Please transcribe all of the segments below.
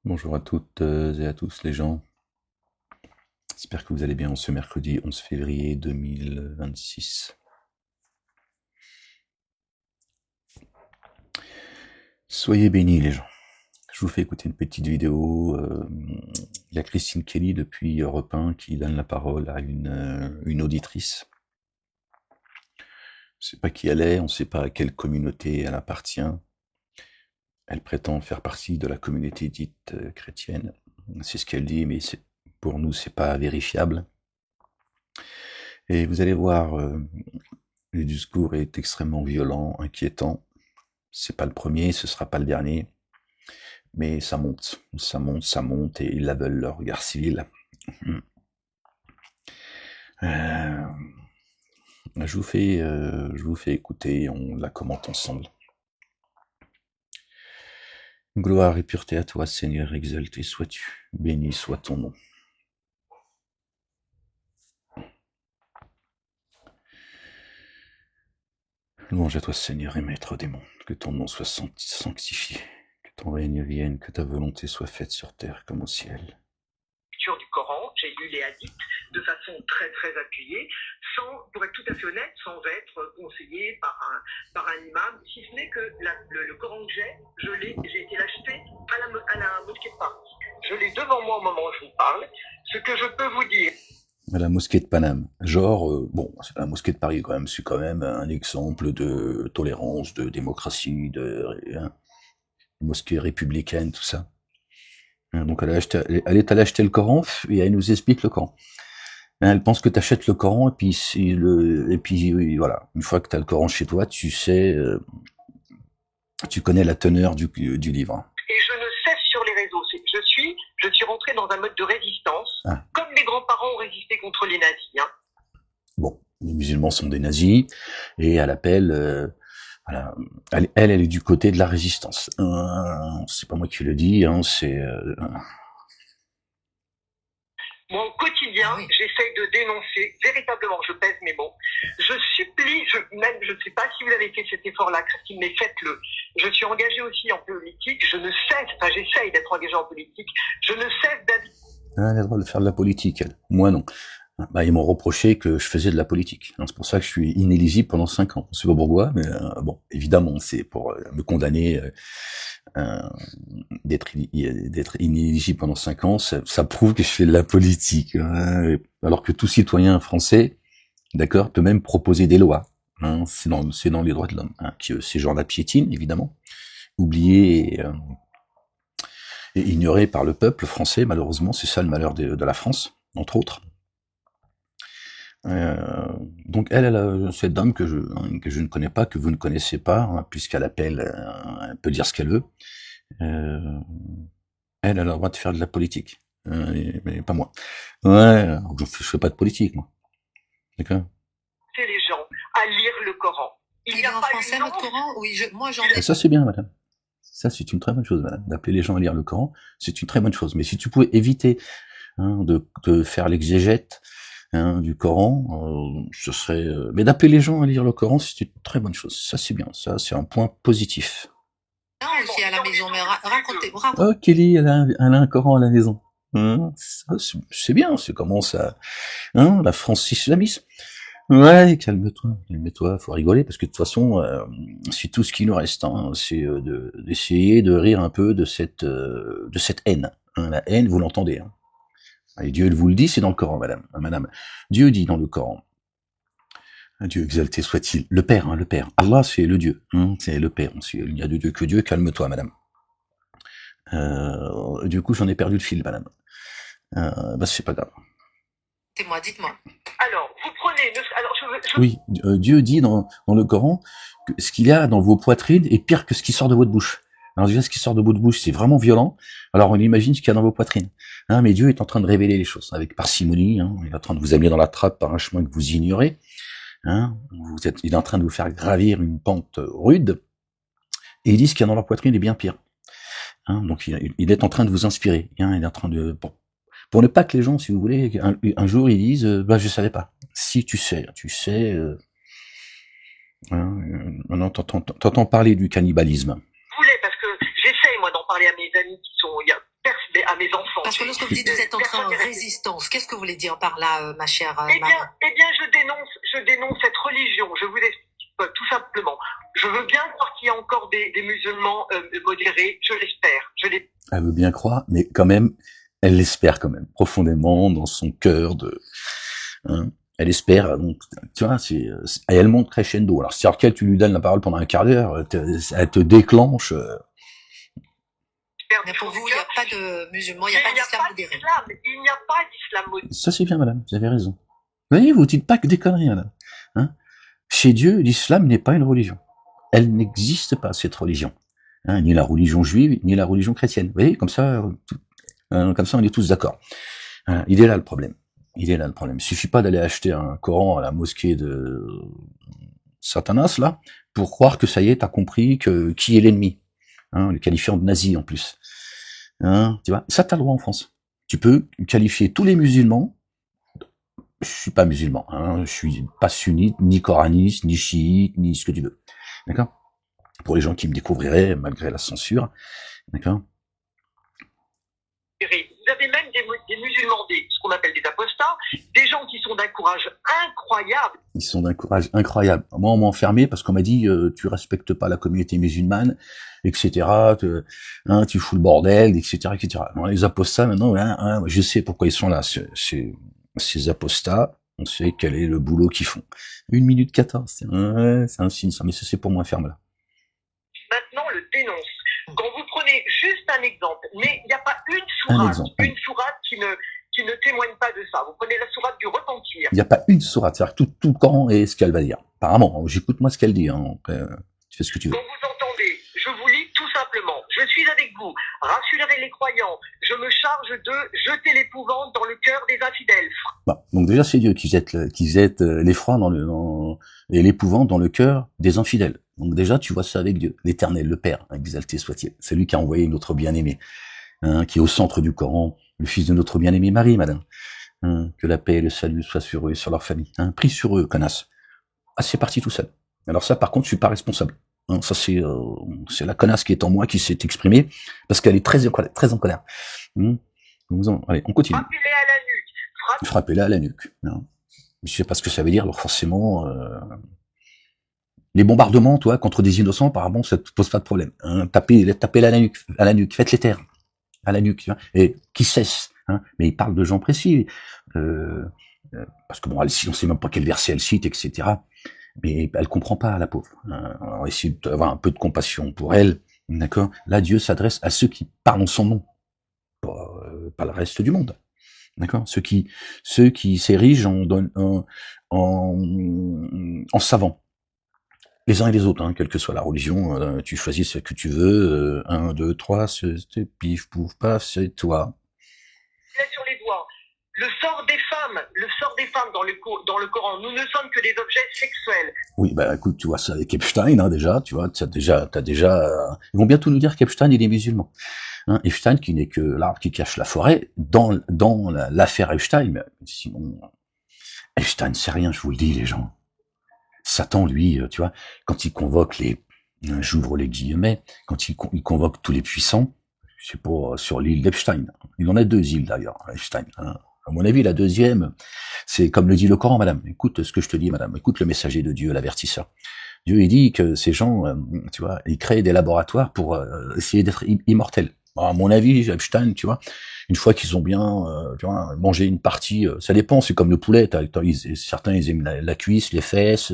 Bonjour à toutes et à tous les gens. J'espère que vous allez bien en ce mercredi 11 février 2026. Soyez bénis les gens. Je vous fais écouter une petite vidéo. Il y a Christine Kelly depuis Europe 1 qui donne la parole à une auditrice. On ne sait pas qui elle est, on ne sait pas à quelle communauté elle appartient. Elle prétend faire partie de la communauté dite chrétienne. C'est ce qu'elle dit, mais pour nous, c'est pas vérifiable. Et vous allez voir, le discours est extrêmement violent, inquiétant. C'est pas le premier, ce sera pas le dernier. Mais ça monte, et ils la veulent, leur guerre civile. Euh, je vous fais écouter, on la commente ensemble. Gloire et pureté à toi, Seigneur, exalté sois-tu, béni soit ton nom. Louange à toi, Seigneur et Maître des mondes, que ton nom soit sanctifié, que ton règne vienne, que ta volonté soit faite sur terre comme au ciel. Du Coran, j'ai lu les hadiths de façon très très appuyée, pour être tout à fait honnête, sans être conseillé par un imam, si ce n'est que le Coran que j'ai été l'acheter à la mosquée de Paris. Je l'ai devant moi au moment où je vous parle. Ce que je peux vous dire... À la mosquée de Paname. Genre, bon, c'est pas la mosquée de Paris quand même, c'est quand même un exemple de tolérance, de démocratie, de mosquée républicaine, tout ça. Donc elle est allée acheter le Coran et elle nous explique le Coran. Elle pense que tu achètes le Coran et puis voilà. Une fois que tu as le Coran chez toi, tu sais, tu connais la teneur du livre. Et je ne cesse sur les réseaux. Je suis rentré dans un mode de résistance, comme mes grands-parents ont résisté contre les nazis. Hein. Bon, les musulmans sont des nazis et elle appelle. Voilà. Elle est du côté de la résistance. C'est pas moi qui le dis, hein, c'est... Mon quotidien, j'essaye de dénoncer, véritablement, je pèse mes mots. Je supplie, je ne sais pas si vous avez fait cet effort-là, Christine, mais faites-le. Je suis engagée aussi en politique, j'essaye d'être engagée en politique, je ne cesse d'habiter... Elle a le droit de faire de la politique, elle. Moi, non. Bah, ils m'ont reproché que je faisais de la politique. C'est pour ça que je suis inéligible pendant 5 ans. Je sais pas pourquoi, mais bon, évidemment, c'est pour me condamner d'être inéligible pendant 5 ans. Ça prouve que je fais de la politique. Hein, alors que tout citoyen français, d'accord, peut même proposer des lois. Hein, c'est dans les droits de l'homme. Hein, que ces gens-là piétinent, évidemment, oubliés et ignorés par le peuple français, malheureusement. C'est ça le malheur de la France, entre autres. Donc elle a cette dame que je ne connais pas, que vous ne connaissez pas, hein, puisqu'elle appelle, elle peut dire ce qu'elle veut. Elle a le droit de faire de la politique, mais pas moi. Ouais, je fais pas de politique, moi. D'accord. C'est les gens à lire le Coran. Il est en français votre Coran? Oui, moi j'en ai. Ça c'est bien, madame. Ça c'est une très bonne chose, madame. D'appeler les gens à lire le Coran, c'est une très bonne chose. Mais si tu pouvais éviter de faire l'exégète du Coran, ce serait... mais d'appeler les gens à lire le Coran, c'est une très bonne chose. Ça, c'est bien. Ça, c'est un point positif. Non, aussi à la maison, mais racontez. Oh, Kelly, elle a un Coran à la maison. C'est bien, c'est comment ça... la France islamiste. Ouais, calme-toi, faut rigoler, parce que de toute façon, c'est tout ce qui nous reste. C'est d'essayer de rire un peu de cette haine. La haine, vous l'entendez. Et Dieu vous le dit, c'est dans le Coran, madame. Dieu dit dans le Coran, Dieu exalté soit-il, le Père, le Père. Allah, c'est le Dieu, c'est le Père. Il n'y a de Dieu que Dieu, calme-toi, madame. Du coup, j'en ai perdu le fil, madame. C'est pas grave. Dites-moi. Alors, vous prenez... Oui, Dieu dit dans le Coran que ce qu'il y a dans vos poitrines est pire que ce qui sort de votre bouche. Alors déjà, ce qui sort de votre bouche, c'est vraiment violent. Alors on imagine ce qu'il y a dans vos poitrines. Mais Dieu est en train de révéler les choses avec parcimonie. Il est en train de vous amener dans la trappe par un chemin que vous ignorez. Il est en train de vous faire gravir une pente rude. Et il dit ce qu'il y a dans leur poitrine est bien pire. Donc il est en train de vous inspirer. Il est en train de... Pour ne pas que les gens, si vous voulez, un jour ils disent je savais pas. Si tu sais. Maintenant, t'entends parler du cannibalisme. Parce que j'essaye, moi, d'en parler à mes amis qui sont... à mes enfants. Parce que lorsque vous dites que vous êtes entré en résistance, qu'est-ce que vous voulez dire par là, ma chère Eh Marie? bien, je dénonce cette religion. Je vous explique tout simplement. Je veux bien croire qu'il y a encore des musulmans modérés. Je l'espère. Elle veut bien croire, mais quand même, elle l'espère quand même, profondément, dans son cœur hein, elle espère, donc, tu vois, et elle monte crescendo. Alors, si Arkel, tu lui donnes la parole pendant un quart d'heure, elle te déclenche. Mais pour vous, il n'y a pas de musulmans, il n'y a pas d'islam modéré. Il n'y a pas d'islam modéré. Ça, c'est bien, madame, vous avez raison. Vous voyez, vous dites pas que des conneries, madame. Hein, chez Dieu, l'islam n'est pas une religion. Elle n'existe pas, cette religion. Hein, ni la religion juive, ni la religion chrétienne. Vous voyez, comme ça, on est tous d'accord. Hein, il est là le problème. Il suffit pas d'aller acheter un Coran à la mosquée de Satanas, là, pour croire que ça y est, t'as compris qui est l'ennemi. Hein, le qualifiant de nazi, en plus. Hein, tu vois, ça t'as le droit en France. Tu peux qualifier tous les musulmans. Je suis pas musulman, hein, je suis pas sunnite, ni coraniste, ni chiite, ni ce que tu veux. D'accord? Pour les gens qui me découvriraient, malgré la censure. D'accord? Vous avez même des musulmans, ce qu'on appelle des apostats, des gens qui sont d'un courage incroyable. Ils sont d'un courage incroyable. Moi, on m'a enfermé parce qu'on m'a dit tu respectes pas la communauté musulmane, etc. Tu fous le bordel, etc., etc. Bon, les apostats, maintenant, je sais pourquoi ils sont là. Ces apostats, on sait quel est le boulot qu'ils font. 1 minute 14, c'est un signe, ça, mais c'est pour moi, ferme là. Maintenant, le dénonce. Quand vous prenez juste un exemple, mais il n'y a pas une sourate qui ne témoigne pas de ça. Vous prenez la sourate du repentir. Il n'y a pas une sourate, c'est-à-dire que tout le Coran est ce qu'elle va dire. Apparemment, j'écoute moi ce qu'elle dit. Hein, tu fais ce que tu veux. Quand vous entendez, je vous lis tout simplement. Je suis avec vous. Rassurez les croyants. Je me charge de jeter l'épouvante dans le cœur des infidèles. Bon, donc déjà, c'est Dieu qui jette l'effroi et l'épouvante dans le cœur des infidèles. Donc déjà, tu vois ça avec Dieu, l'Éternel, le Père, exalté soit-il. C'est lui qui a envoyé notre bien-aimé, hein, qui est au centre du Coran, le fils de notre bien-aimé Marie, madame. Hein, que la paix et le salut soient sur eux et sur leur famille. Hein, prie sur eux, connasse. Ah, c'est parti tout seul. Alors ça, par contre, je suis pas responsable. Hein, ça, c'est la connasse qui est en moi qui s'est exprimée, parce qu'elle est très en colère. Allez, on continue. Frappez-les à la nuque. Frappez-la à la nuque. Hein. Je sais pas ce que ça veut dire, alors forcément... Les bombardements, toi, contre des innocents, apparemment, ça te pose pas de problème. Hein. Tapez-la à la nuque, faites-les taire. À la nuque, tu vois, et qui cesse. Hein. Mais il parle de gens précis. Parce que bon, elle cite, on sait même pas quel verset elle cite, etc. Mais elle comprend pas, la pauvre. Hein. Alors, essayez d'avoir un peu de compassion pour elle. D'accord? Là, Dieu s'adresse à ceux qui parlent en son nom. Pas le reste du monde. D'accord? Ceux qui s'érigent en savants. Les uns et les autres, hein, quelle que soit la religion, tu choisis ce que tu veux, 1, 2, 3, c'est pif, pouf, paf, c'est toi. Sur les doigts. Le sort des femmes dans le Coran, nous ne sommes que des objets sexuels. Oui, bah écoute, tu vois ça avec Epstein, hein, déjà, tu vois, t'as déjà, ils vont bientôt nous dire qu'Epstein il est musulman. Hein, Epstein qui n'est que l'arbre qui cache la forêt, dans l'affaire Epstein, mais sinon, Epstein c'est rien, je vous le dis les gens. Satan, lui, tu vois, quand il convoque j'ouvre les guillemets, quand il convoque tous les puissants, c'est pas sur l'île d'Epstein. Il en a 2 îles d'ailleurs, Epstein. Hein. À mon avis, la deuxième, c'est comme le dit le Coran, madame. Écoute ce que je te dis, madame. Écoute le messager de Dieu, l'avertisseur. Dieu, il dit que ces gens, tu vois, ils créent des laboratoires pour essayer d'être immortels. À mon avis, Epstein, tu vois, une fois qu'ils ont bien tu vois, mangé une partie, ça dépend, c'est comme le poulet, certains ils aiment la cuisse, les fesses,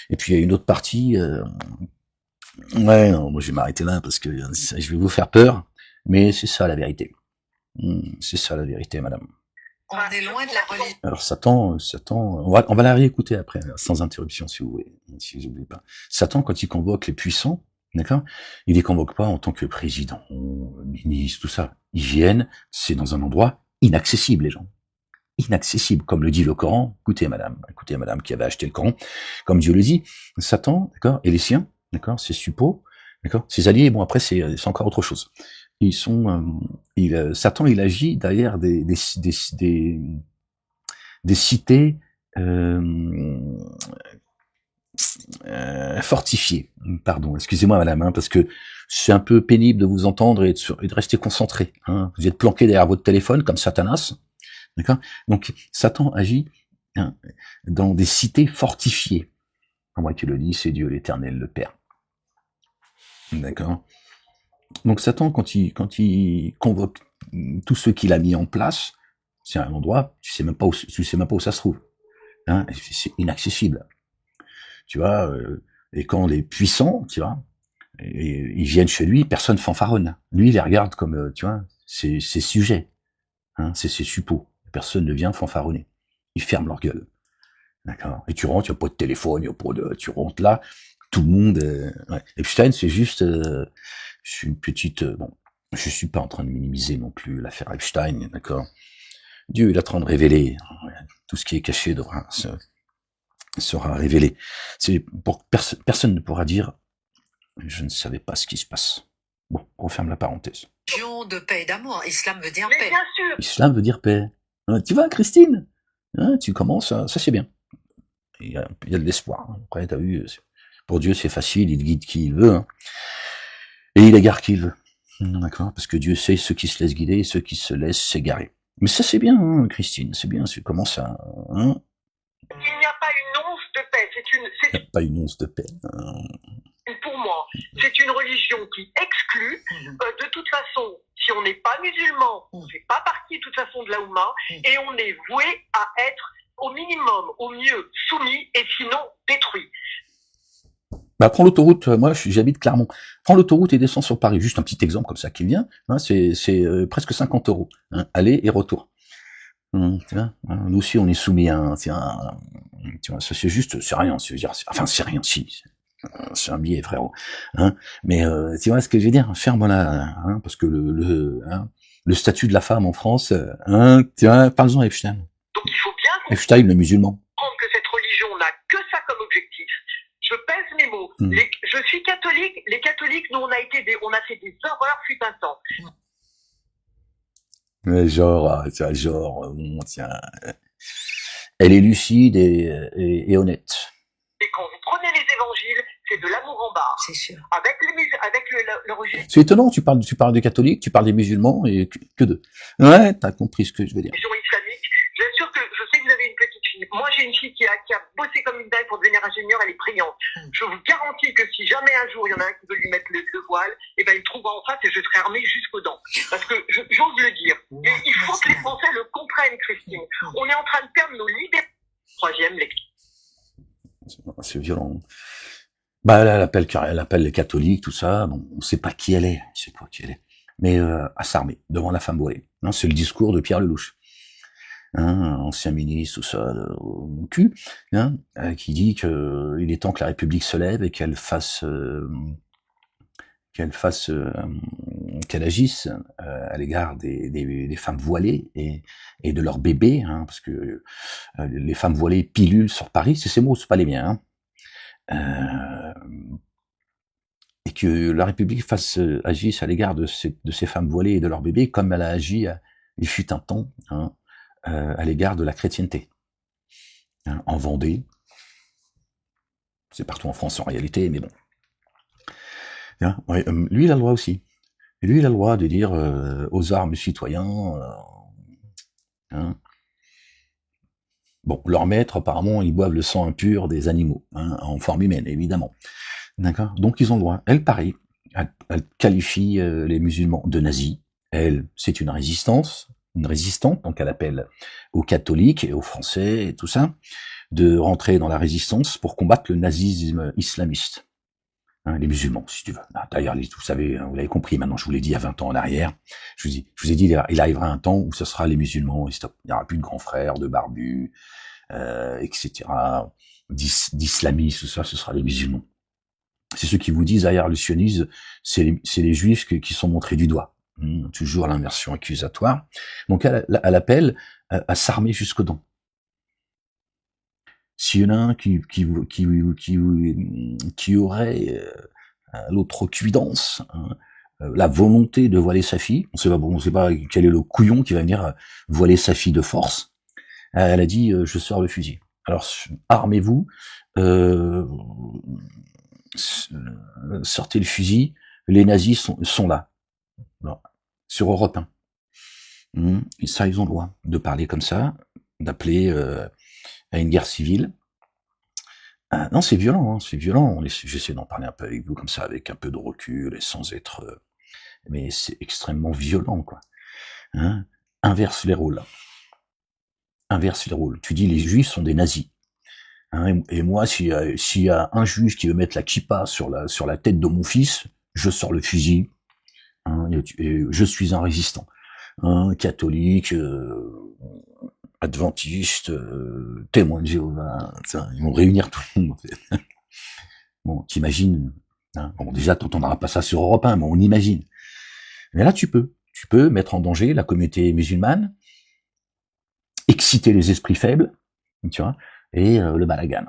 et puis il y a une autre partie, ouais, non, moi je vais m'arrêter là parce que je vais vous faire peur, mais c'est ça la vérité. C'est ça la vérité, madame. On est loin de la religion. Alors Satan, on va la réécouter après, sans interruption si vous voulez, si vous n'oubliez pas. Satan, quand il convoque les puissants, d'accord, il les convoque pas en tant que président, ministre, tout ça. Ils viennent, c'est dans un endroit inaccessible, les gens. Inaccessible, comme le dit le Coran. Écoutez, madame qui avait acheté le Coran. Comme Dieu le dit, Satan, d'accord, et les siens, d'accord, ses suppôts, d'accord, ses alliés, bon après c'est encore autre chose. Ils sont, Satan, il agit derrière des cités, fortifié. Pardon, excusez-moi madame, hein, parce que c'est un peu pénible de vous entendre et de rester concentré. Hein. Vous êtes planqué derrière votre téléphone comme Satanas, d'accord? Donc Satan agit dans des cités fortifiées. Moi qui le dis, c'est Dieu l'Éternel, le Père. D'accord? Donc Satan, quand il convoque tous ceux qu'il a mis en place, c'est un endroit, tu sais même pas où ça se trouve. Hein, c'est inaccessible. Tu vois, et quand les puissants, tu vois, ils viennent chez lui, personne fanfaronne. Lui, il les regarde comme, tu vois, ses sujets, hein, c'est ses suppôts. Personne ne vient fanfaronner. Ils ferment leur gueule. D'accord. Et tu rentres, il n'y a pas de téléphone, il y a pas de, tu rentres là, tout le monde, ouais. Epstein, c'est juste, je suis une petite, bon, je suis pas en train de minimiser non plus l'affaire Epstein, d'accord. Dieu est en train de révéler, tout ce qui est caché sera révélé. C'est pour personne ne pourra dire, je ne savais pas ce qui se passe. Bon, on ferme la parenthèse. De paix et d'amour. Islam veut dire Mais paix. bien sûr. Islam veut dire paix. Tu vois, Christine, hein, tu commences, ça c'est bien. Il y a de l'espoir. Après, t'as vu, pour Dieu c'est facile, il guide qui il veut, hein, et il égare qui il veut. D'accord, parce que Dieu sait ceux qui se laissent guider et ceux qui se laissent s'égarer. Mais ça c'est bien, hein, Christine, c'est bien, tu commences à... Hein, Il n'y a pas une once de paix. il n'y a pas une once de paix. Pour moi, c'est une religion qui exclut. De toute façon, si on n'est pas musulman, on ne fait pas partie de toute façon de la Oumma, et on est voué à être au minimum, au mieux, soumis et sinon détruit. Bah, prends l'autoroute, moi j'habite Clermont. Prends l'autoroute et descends sur Paris. Juste un petit exemple comme ça qui vient. Hein, c'est presque 50 €. Hein, aller et retour. Tu vois, nous aussi on est soumis à tu vois, ça c'est juste, c'est rien. C'est rien, si. C'est un billet, frérot. Hein, mais tu vois ce que je veux dire? Ferme-la, hein, parce que le statut de la femme en France, hein, tu vois, parle-en à Epstein. Donc il faut bien Epstein, le musulman. comprendre que cette religion n'a que ça comme objectif. Je pèse mes mots. Je suis catholique. Les catholiques, nous, on a fait des horreurs fut un temps. Mais genre, bon, tiens, elle est lucide et honnête. Et quand vous prenez les évangiles, c'est de l'amour en barre. C'est sûr. Avec le registre. C'est étonnant, tu parles des catholiques, tu parles des musulmans et que d'eux. Ouais, t'as compris ce que je veux dire. Religion islamique. Bien sûr que je sais que vous avez une petite fille. Moi, j'ai une fille qui a bossé comme une dingue pour devenir ingénieure. Elle est brillante. Je vous garantis que si jamais un jour il y en a un qui veut lui mettre le voile, eh ben il me trouvera en face et je serai armée jusqu'aux dents. Parce que j'ose le dire. Et il faut que les Français le comprennent, Christine. On est en train de perdre nos libertés. Troisième lecture. C'est violent. Bah, elle appelle les catholiques, tout ça. Bon, on sait pas qui elle est. Je sais pas qui elle est. Mais à s'armer devant la femme voilée. Non, c'est le discours de Pierre Lelouch. Hein, ancien ministre, tout ça, mon cul, hein, qui dit que il est temps que la République se lève et qu'elle agisse à l'égard des femmes voilées et de leurs bébés, hein, parce que les femmes voilées pilulent sur Paris, c'est ces mots, c'est pas les miens, hein, et que la République agisse à l'égard de ces femmes voilées et de leurs bébés comme elle a agi il fut un temps, hein, à l'égard de la chrétienté. Hein, en Vendée, c'est partout en France en réalité, mais bon. Hein, ouais, lui, il a le droit aussi. Et lui, il a le droit de dire aux armes citoyens, hein. Bon, leurs maîtres, apparemment, ils boivent le sang impur des animaux, hein, en forme humaine, évidemment. D'accord. Donc, ils ont le droit. Elle, pareil, elle qualifie les musulmans de nazis. Elle, c'est une résistante, donc elle appelle aux catholiques et aux français et tout ça, de rentrer dans la résistance pour combattre le nazisme islamiste. Hein, les musulmans, si tu veux. D'ailleurs, vous savez, vous l'avez compris, maintenant je vous l'ai dit il y a 20 ans en arrière, je vous ai dit, il arrivera un temps où ce sera les musulmans, et stop. Il n'y aura plus de grands frères, de barbus, etc., d'islamistes, tout ça, ce sera les musulmans. C'est ceux qui vous disent, derrière le sionisme, c'est les juifs qui sont montrés du doigt. Toujours l'inversion accusatoire. Donc elle appelle à s'armer jusqu'aux dents. S'il y en a un qui aurait l'outrecuidance, hein, la volonté de voiler sa fille, on sait pas quel est le couillon qui va venir voiler sa fille de force. Elle a dit je sors le fusil. Alors, armez-vous, euh, sortez le fusil, les nazis sont là, voilà, sur Europe 1. Et ça, ils ont le droit de parler comme ça, d'appeler à une guerre civile. Ah, non, c'est violent, hein, c'est violent. J'essaie d'en parler un peu avec vous comme ça, avec un peu de recul et sans être... mais c'est extrêmement violent, quoi. Hein, inverse les rôles. Inverse les rôles. Tu dis les juifs sont des nazis. Hein, et moi, s'il y a un juif qui veut mettre la kippa sur la tête de mon fils, je sors le fusil. Hein, et je suis un résistant. Hein, catholique, adventiste, témoin de Jéhovah. Ils vont réunir tout le monde, en fait. Bon, t'imagines, hein, bon, déjà, t'entendras pas ça sur Europe 1, mais on imagine. Mais là, tu peux mettre en danger la communauté musulmane, exciter les esprits faibles, tu vois, et le balagan.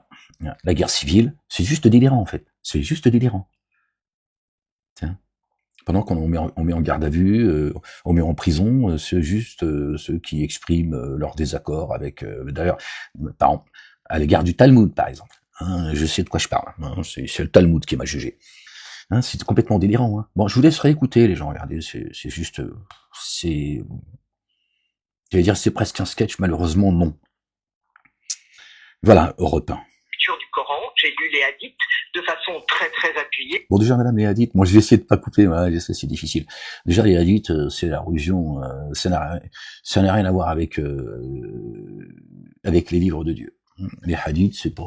La guerre civile, c'est juste délirant, en fait. C'est juste délirant. Tiens. Pendant qu'on met en garde à vue, on met en prison ceux qui expriment leur désaccord avec, d'ailleurs, par exemple, à l'égard du Talmud, par exemple. Hein, je sais de quoi je parle. Hein, c'est le Talmud qui m'a jugé. Hein, c'est complètement délirant. Hein. Bon, je vous laisse réécouter, les gens. Regardez, c'est juste, j'allais dire, c'est presque un sketch. Malheureusement, non. Voilà, Europe 1. Du Coran, j'ai lu les hadiths de façon très très appuyée. Bon, déjà, madame, les hadiths, moi je vais essayer de pas couper, voilà, je sais, c'est difficile. Déjà, les hadiths, c'est la religion, ça n'a rien à voir avec les livres de Dieu. Les hadiths, c'est pas,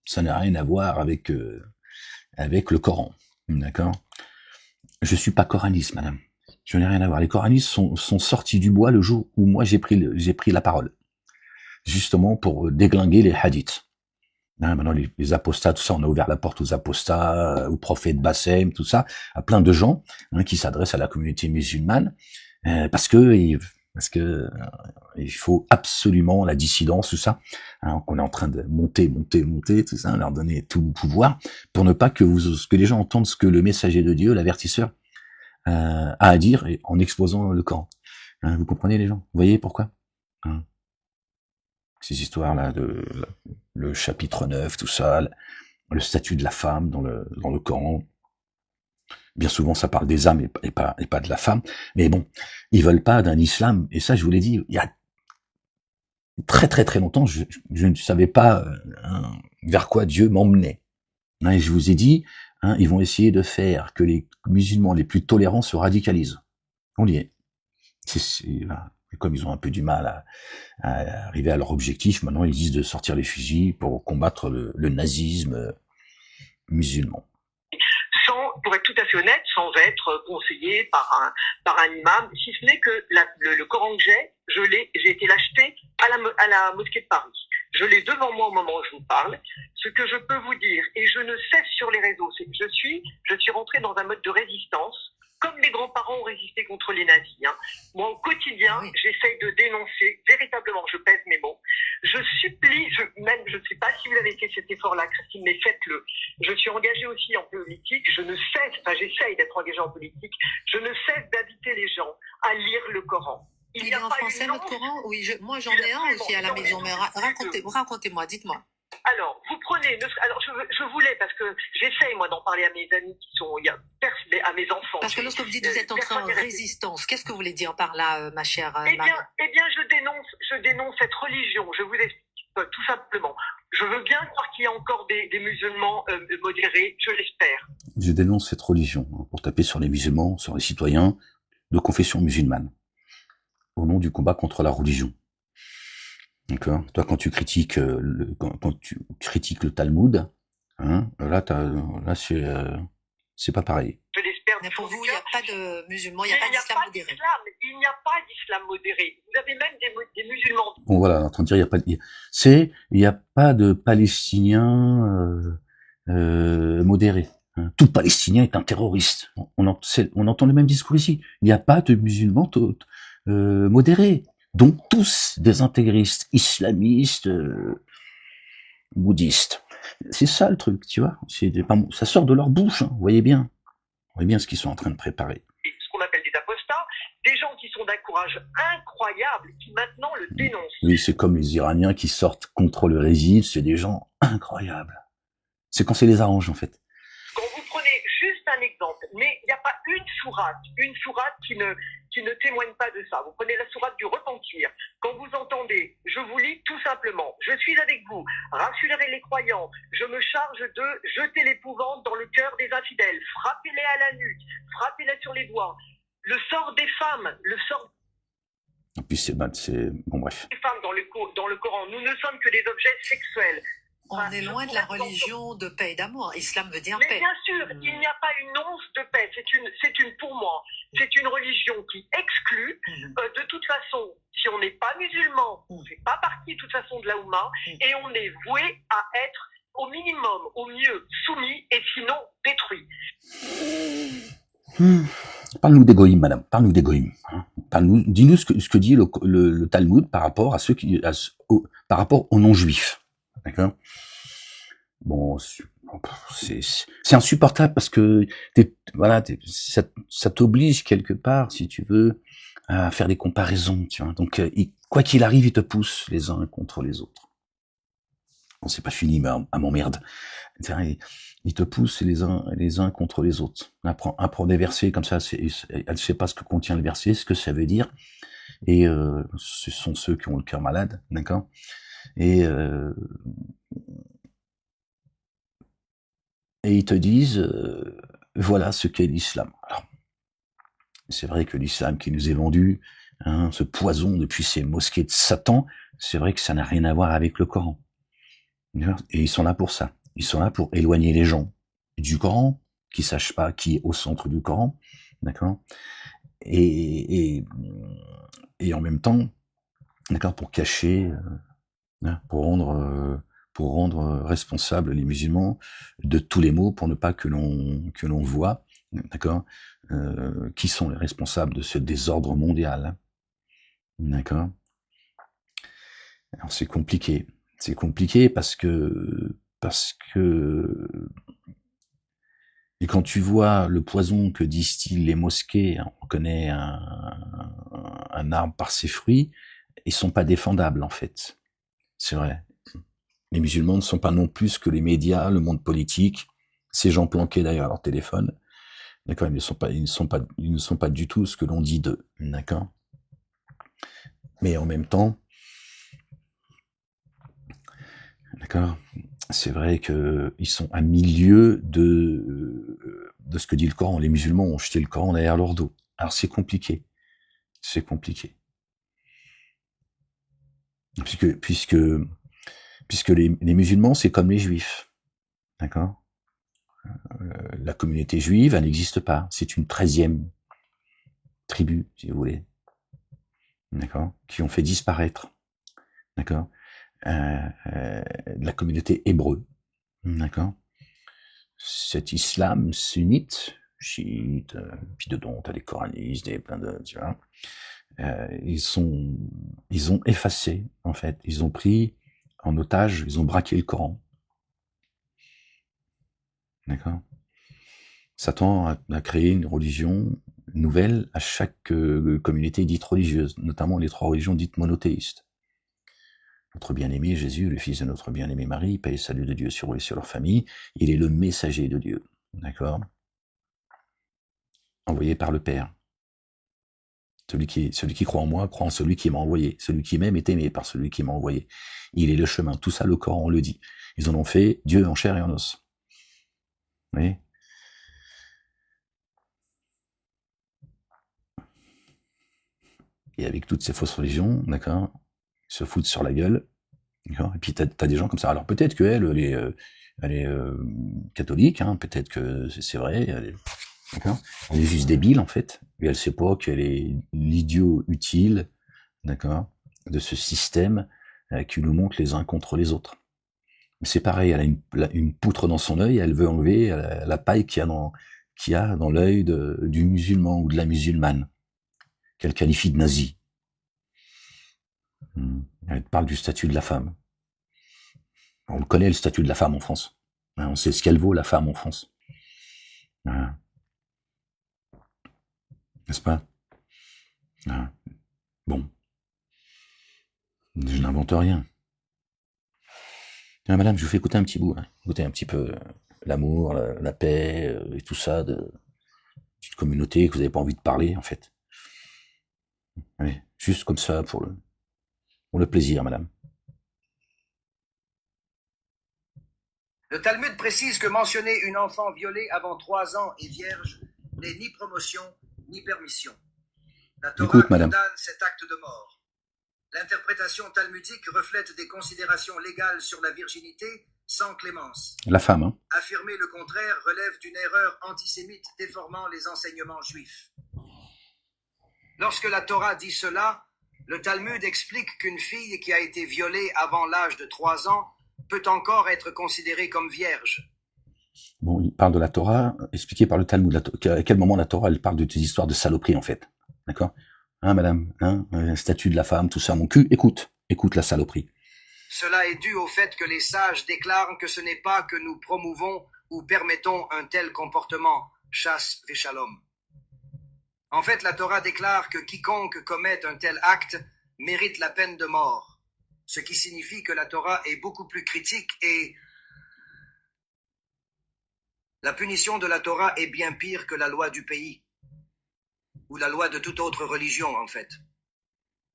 ça n'a rien à voir avec le Coran, d'accord? Je suis pas coraniste, madame. Je n'ai rien à voir. Les coranistes sont sortis du bois le jour où moi j'ai pris la parole, justement pour déglinguer les hadiths. Hein, maintenant, les apostats, tout ça, on a ouvert la porte aux apostats, aux prophètes Bassem, tout ça, à plein de gens qui s'adressent à la communauté musulmane, parce que il faut absolument la dissidence, tout ça. Hein, on est en train de monter, tout ça, leur donner tout le pouvoir, pour ne pas que les gens entendent ce que le messager de Dieu, l'avertisseur, a à dire, en exposant le Coran. Hein, vous comprenez, les gens? Vous voyez pourquoi? Hein, ces histoires-là le chapitre 9, tout ça, le statut de la femme dans le Coran. Bien souvent, ça parle des âmes et pas de la femme. Mais bon, ils veulent pas d'un islam. Et ça, je vous l'ai dit, il y a très très très longtemps, je ne savais pas vers quoi Dieu m'emmenait. Hein, et je vous ai dit, ils vont essayer de faire que les musulmans les plus tolérants se radicalisent. On y est. Voilà. Et comme ils ont un peu du mal à arriver à leur objectif, maintenant ils disent de sortir les fusils pour combattre le nazisme musulman. Pour être tout à fait honnête, sans être conseillé par un imam, si ce n'est que le Coran que j'ai été l'acheter à la mosquée de Paris. Je l'ai devant moi au moment où je vous parle. Ce que je peux vous dire, et je ne cesse sur les réseaux, c'est que je suis rentrée dans un mode de résistance, comme les grands-parents ont résisté contre les nazis. Hein. Moi, au quotidien, j'essaye de dénoncer, véritablement, je pèse mes mots. Je supplie, je ne sais pas si vous avez fait cet effort-là, Christine, mais faites-le. Je suis engagée aussi en politique, j'essaye d'être engagée en politique, je ne cesse d'inviter les gens à lire le Coran. Il est en français, votre Coran? Oui, moi j'en ai un aussi à la maison, mais racontez-moi, dites-moi. Alors, vous prenez, alors je voulais, parce que j'essaye moi d'en parler à mes amis qui sont, à mes enfants. Parce que lorsque vous dites que vous êtes en résistance, qu'est-ce que vous voulez dire par là, ma chère Marie? Eh bien, je dénonce cette religion, je vous explique tout simplement. Je veux bien croire qu'il y a encore des musulmans modérés, je l'espère. Je dénonce cette religion, pour taper sur les musulmans, sur les citoyens de confession musulmane, au nom du combat contre la religion. D'accord. Toi, quand tu critiques le Talmud, là c'est pas pareil. Je l'espère. Mais pour vous, il n'y a pas de musulmans, il n'y a pas d'islam modéré. Il n'y a pas d'islam modéré. Vous avez même des musulmans. Bon, voilà, on est en train de dire, il n'y a pas de Palestiniens modérés. Hein. Tout Palestinien est un terroriste. On entend le même discours ici. Il n'y a pas de musulmans modérés. Donc tous des intégristes, islamistes, bouddhistes. C'est ça le truc, tu vois. Ça sort de leur bouche, hein. Vous voyez bien ce qu'ils sont en train de préparer. Ce qu'on appelle des apostats, des gens qui sont d'accord courage incroyable qui maintenant le dénoncent. Oui, c'est comme les Iraniens qui sortent contre le régime, c'est des gens incroyables. C'est quand ça les arrange, en fait. Quand vous prenez juste un exemple, mais il n'y a pas une sourate qui ne témoigne pas de ça. Vous prenez la sourate du repentir. Quand vous entendez, je vous lis tout simplement, je suis avec vous, rassurez les croyants, je me charge de jeter l'épouvante dans le cœur des infidèles, frappez-les à la nuque, frappez-les sur les doigts. Le sort des femmes, En plus, c'est bon, bref. des femmes dans le Coran, nous ne sommes que des objets sexuels. On est loin de la religion de paix et d'amour. Islam veut dire Mais paix. bien sûr, il n'y a pas une once de paix. Pour moi, c'est une religion qui exclut. De toute façon, si on n'est pas musulman, on ne fait pas partie de toute façon de la Oumma, et on est voué à être au minimum, au mieux, soumis et sinon détruit. Parle-nous des goïms, madame. Parle-nous des goïms. Hein. Dis-nous ce que dit le Talmud par rapport à par rapport aux non-juifs. D'accord? Bon, c'est insupportable parce que ça t'oblige quelque part, si tu veux, à faire des comparaisons, tu vois. Donc, quoi qu'il arrive, ils te poussent les uns contre les autres. Bon, c'est pas fini, mais à m'emmerde. Ils te poussent les uns contre les autres. Apprends des versets comme ça, elle sait pas ce que contient le verset, ce que ça veut dire. Et ce sont ceux qui ont le cœur malade, d'accord? Et ils te disent, voilà ce qu'est l'islam. Alors, c'est vrai que l'islam qui nous est vendu, hein, ce poison depuis ces mosquées de Satan, c'est vrai que ça n'a rien à voir avec le Coran. Et ils sont là pour ça. Ils sont là pour éloigner les gens du Coran, qui sachent pas qui est au centre du Coran, d'accord? Et en même temps, d'accord, pour cacher, pour rendre responsables les musulmans de tous les maux, pour ne pas que l'on voit, d'accord, qui sont les responsables de ce désordre mondial, d'accord. Alors c'est compliqué parce que et quand tu vois le poison que distillent les mosquées, on connaît un arbre par ses fruits, ils sont pas défendables en fait. C'est vrai. Les musulmans ne sont pas non plus que les médias, le monde politique, ces gens planqués derrière leur téléphone. D'accord, ils ne sont pas du tout ce que l'on dit d'eux. D'accord. Mais en même temps, d'accord, c'est vrai que ils sont à milieu de ce que dit le Coran. Les musulmans ont jeté le Coran derrière leur dos. Alors c'est compliqué. Puisque les musulmans, c'est comme les juifs. D'accord? La communauté juive, elle n'existe pas. C'est une 13e tribu, si vous voulez. D'accord? Qui ont fait disparaître. D'accord? La communauté hébreu. D'accord? Cet islam sunnite, chiite, puis dedans, t'as des coranistes, plein de, tu vois. Ils ont effacé, en fait. Ils ont pris en otage, ils ont braqué le Coran. D'accord? Satan a créé une religion nouvelle à chaque communauté dite religieuse, notamment les 3 religions dites monothéistes. Notre bien-aimé Jésus, le fils de notre bien-aimé Marie, paix et salut de Dieu sur eux et sur leur famille, il est le messager de Dieu. D'accord? Envoyé par le Père. Celui qui croit en moi, croit en celui qui m'a envoyé. Celui qui m'aime est aimé par celui qui m'a envoyé. Il est le chemin. Tout ça, le Coran le dit. Ils en ont fait Dieu en chair et en os. Vous voyez? Et avec toutes ces fausses religions, d'accord, ils se foutent sur la gueule. D'accord. Et puis t'as des gens comme ça. Alors peut-être qu'elle, elle est catholique, hein, peut-être que c'est vrai, d'accord. Elle est juste débile en fait, et elle sait pas qu'elle est l'idiot utile, d'accord, de ce système qui nous montre les uns contre les autres. C'est pareil, elle a une poutre dans son œil, elle veut enlever la paille qu'il y a dans l'œil du musulman ou de la musulmane, qu'elle qualifie de nazi. Elle parle du statut de la femme. On connaît le statut de la femme en France. On sait ce qu'elle vaut, la femme en France. Voilà. N'est-ce pas? Voilà. Bon, je n'invente rien. Tiens, madame, je vous fais écouter un petit bout, hein. Écoutez un petit peu l'amour, la paix et tout ça de petite communauté que vous n'avez pas envie de parler, en fait. Oui, juste comme ça pour le plaisir, madame. Le Talmud précise que mentionner une enfant violée avant 3 ans et vierge n'est ni promotion ni permission. La Torah Écoute, madame. condamne cet acte de mort. L'interprétation talmudique reflète des considérations légales sur la virginité sans clémence. La femme, hein. Affirmer le contraire relève d'une erreur antisémite déformant les enseignements juifs. Lorsque la Torah dit cela, le Talmud explique qu'une fille qui a été violée avant l'âge de 3 ans peut encore être considérée comme vierge. Bon, il parle de la Torah, expliqué par le Talmud. À quel moment la Torah, elle parle de tes histoires de saloperie, en fait. D'accord? Hein, madame? Hein? Statut de la femme, tout ça, mon cul. Écoute la saloperie. Cela est dû au fait que les sages déclarent que ce n'est pas que nous promouvons ou permettons un tel comportement, chasse et shalom. En fait, la Torah déclare que quiconque commette un tel acte mérite la peine de mort, ce qui signifie que la Torah est beaucoup plus critique et la punition de la Torah est bien pire que la loi du pays, ou la loi de toute autre religion en fait.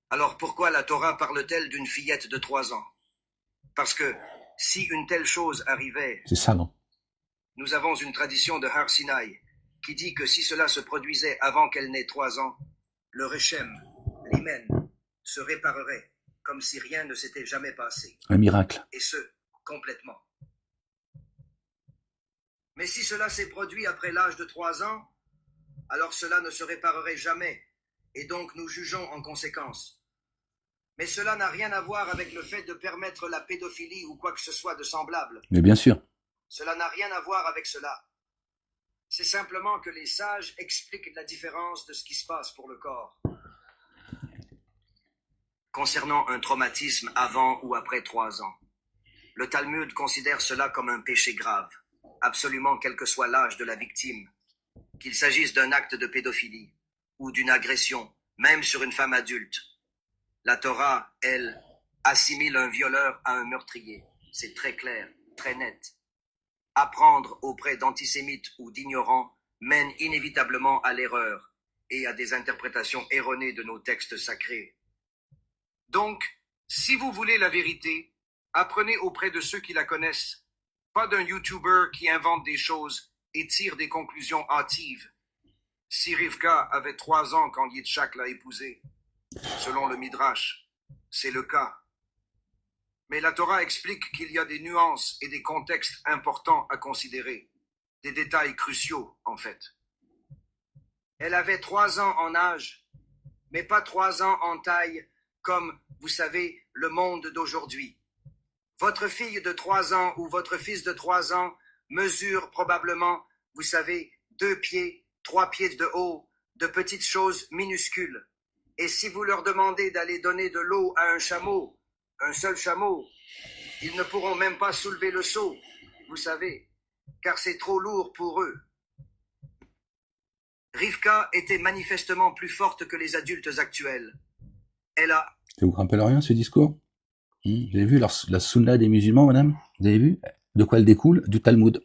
Alors pourquoi la Torah parle-t-elle d'une fillette de 3 ans? Parce que si une telle chose arrivait, c'est ça, non? Nous avons une tradition de Har Sinai qui dit que si cela se produisait avant qu'elle n'ait 3 ans, le Rechem, l'hymen, se réparerait comme si rien ne s'était jamais passé. Un miracle. Et ce, complètement. Mais si cela s'est produit après l'âge de 3 ans, alors cela ne se réparerait jamais, et donc nous jugeons en conséquence. Mais cela n'a rien à voir avec le fait de permettre la pédophilie ou quoi que ce soit de semblable. Mais bien sûr. Cela n'a rien à voir avec cela. C'est simplement que les sages expliquent la différence de ce qui se passe pour le corps. Concernant un traumatisme avant ou après 3 ans, le Talmud considère cela comme un péché grave, absolument quel que soit l'âge de la victime, qu'il s'agisse d'un acte de pédophilie ou d'une agression, même sur une femme adulte. La Torah, elle, assimile un violeur à un meurtrier. C'est très clair, très net. Apprendre auprès d'antisémites ou d'ignorants mène inévitablement à l'erreur et à des interprétations erronées de nos textes sacrés. Donc, si vous voulez la vérité, apprenez auprès de ceux qui la connaissent, pas d'un YouTuber qui invente des choses et tire des conclusions hâtives. Si Rivka avait 3 ans quand Yitzhak l'a épousée, selon le Midrash, c'est le cas. Mais la Torah explique qu'il y a des nuances et des contextes importants à considérer, des détails cruciaux en fait. Elle avait 3 ans en âge, mais pas 3 ans en taille, comme, vous savez, le monde d'aujourd'hui. Votre fille de 3 ans ou votre fils de 3 ans mesure probablement, vous savez, 2 pieds, 3 pieds de haut, de petites choses minuscules. Et si vous leur demandez d'aller donner de l'eau à un chameau, un seul chameau, ils ne pourront même pas soulever le seau, vous savez, car c'est trop lourd pour eux. Rivka était manifestement plus forte que les adultes actuels. Elle a... Ça vous rappelle rien, ce discours? Vous avez vu la sunna des musulmans, madame? Vous avez vu? De quoi elle découle? Du Talmud.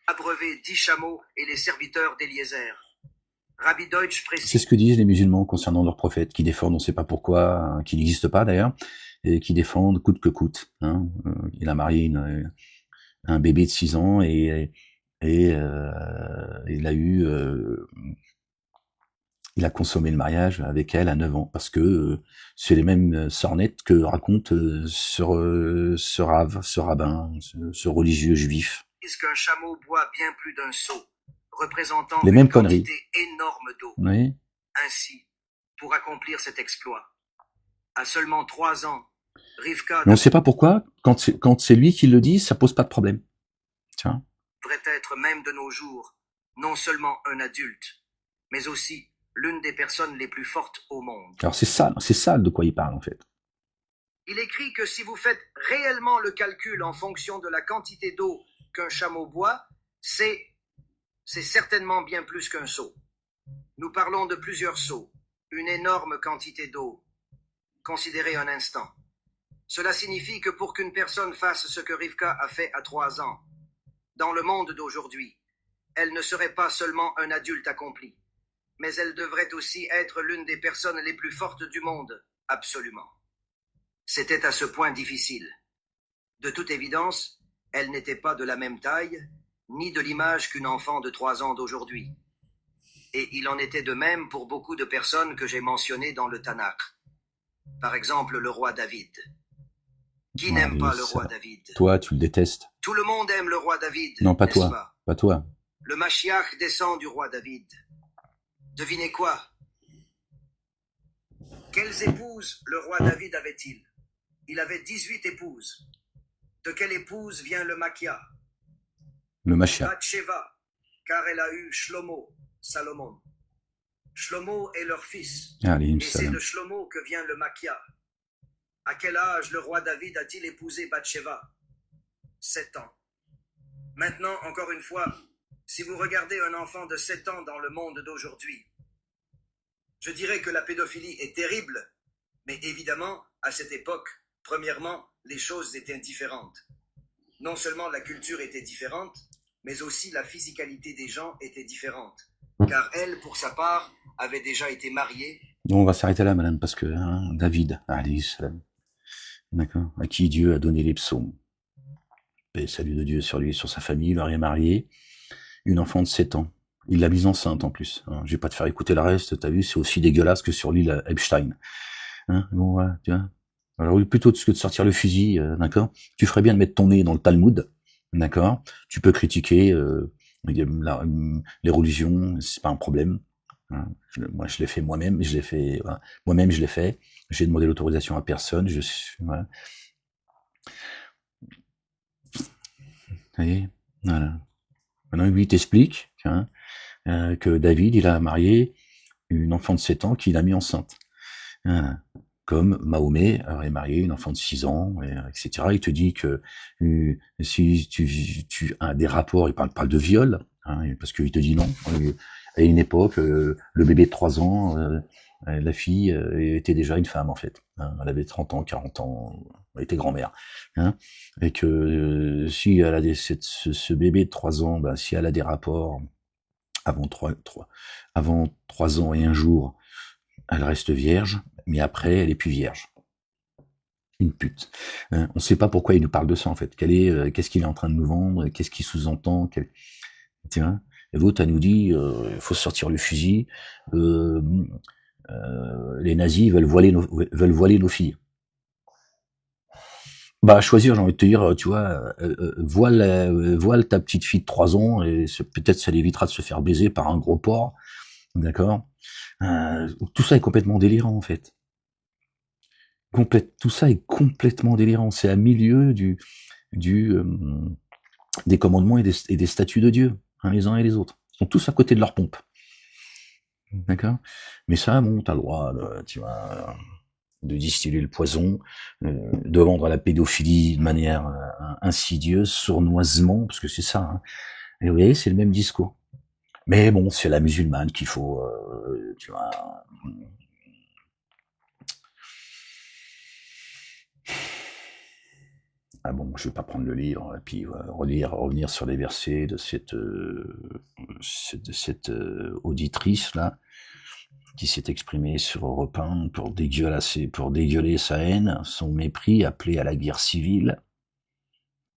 abreuvé 10 chameaux et les serviteurs d'Eliezer. Rabbi Deutsch précise... C'est ce que disent les musulmans concernant leur prophète, qui défendent, on ne sait pas pourquoi, qui n'existe pas d'ailleurs, et qui défendent coûte que coûte. Il a marié un bébé de 6 ans et il a consommé le mariage avec elle à 9 ans, parce que c'est les mêmes sornettes que raconte ce rabbin, ce religieux juif. Disent qu'un chameau boit bien plus d'un seau, représentant les mêmes conneries. Énorme d'eau. Oui. Ainsi, pour accomplir cet exploit, à seulement 3 ans, Rivka... Mais on ne sait pas pourquoi, quand c'est lui qui le dit, ça pose pas de problème. Tiens. Devrait être même de nos jours, non seulement un adulte, mais aussi l'une des personnes les plus fortes au monde. Alors c'est ça de quoi il parle en fait. Il écrit que si vous faites réellement le calcul en fonction de la quantité d'eau qu'un chameau boit, c'est certainement bien plus qu'un seau. Nous parlons de plusieurs seaux, une énorme quantité d'eau. Considérez un instant. Cela signifie que pour qu'une personne fasse ce que Rivka a fait à 3 ans, dans le monde d'aujourd'hui, elle ne serait pas seulement un adulte accompli, mais elle devrait aussi être l'une des personnes les plus fortes du monde, absolument. C'était à ce point difficile. De toute évidence, elle n'était pas de la même taille, ni de l'image qu'une enfant de 3 ans d'aujourd'hui. Et il en était de même pour beaucoup de personnes que j'ai mentionnées dans le Tanakh. Par exemple, le roi David. Qui n'aime pas le roi David? Toi, tu le détestes. Tout le monde aime le roi David. Non, pas n'est-ce toi. pas? Pas toi. Le Mashiach descend du roi David. Devinez quoi? Quelles épouses le roi David avait-il? Il avait 18 épouses. De quelle épouse vient le Makia? Le Mashiach. Bathsheba, car elle a eu Shlomo, Salomon. Shlomo est leur fils. Allez, Et c'est de Shlomo que vient le Makia. À quel âge le roi David a-t-il épousé Bathsheba? 7 ans. Maintenant, encore une fois, si vous regardez un enfant de 7 ans dans le monde d'aujourd'hui, je dirais que la pédophilie est terrible, mais évidemment, à cette époque, premièrement, les choses étaient différentes. Non seulement la culture était différente, mais aussi la physicalité des gens était différente. Car elle, pour sa part, avait déjà été mariée. On va s'arrêter là, madame, parce que David, allez, salam. D'accord, à qui Dieu a donné les psaumes. Paix, salut de Dieu sur lui et sur sa famille, il leur est marié, une enfant de 7 ans. Il l'a mise enceinte en plus. Hein. Je vais pas te faire écouter le reste, t'as vu, c'est aussi dégueulasse que sur l'île Epstein. Hein, bon, voilà, tu vois. Alors plutôt que de sortir le fusil, d'accord, tu ferais bien de mettre ton nez dans le Talmud, d'accord. Tu peux critiquer les religions, c'est pas un problème. Hein. Moi, je l'ai fait moi-même, voilà. Moi-même, je l'ai fait. J'ai demandé l'autorisation à personne. Voilà. Vous voyez, voilà. Maintenant, lui, il t'explique que David, il a marié une enfant de 7 ans qu'il a mis enceinte. Voilà. Comme Mahomet aurait marié une enfant de 6 ans, etc. Il te dit que si tu as des rapports, il parle de viol, hein, parce qu'il te dit non. À une époque, le bébé de 3 ans, la fille était déjà une femme en fait. Hein, elle avait 30 ans, 40 ans, elle était grand-mère. Hein, et que si elle a ce bébé de 3 ans, ben, si elle a des rapports avant 3 ans et un jour, elle reste vierge, mais après, elle est plus vierge. Une pute. On ne sait pas pourquoi il nous parle de ça, en fait. Qu'est-ce qu'il est en train de nous vendre? Qu'est-ce qu'il sous-entend? Tu vois? Et l'autre, elle nous dit, il faut sortir le fusil. Les nazis veulent voiler nos filles. Bah, à choisir, j'ai envie de te dire, tu vois, voile ta petite fille de 3 ans, et peut-être ça l'évitera de se faire baiser par un gros porc. D'accord? Tout ça est complètement délirant, en fait. Tout ça est complètement délirant. C'est à milieu des commandements et des statuts de Dieu, hein, les uns et les autres. Ils sont tous à côté de leur pompe. D'accord? Mais ça, bon, t'as le droit, tu vois, de distiller le poison, de vendre la pédophilie de manière insidieuse, sournoisement, parce que c'est ça. Hein. Et vous voyez, c'est le même discours. Mais bon, c'est la musulmane qu'il faut, tu vois. Ah bon, je vais pas prendre le livre et puis revenir sur les versets de cette auditrice là qui s'est exprimée sur Europe 1 pour dégueuler sa haine, son mépris, appeler à la guerre civile.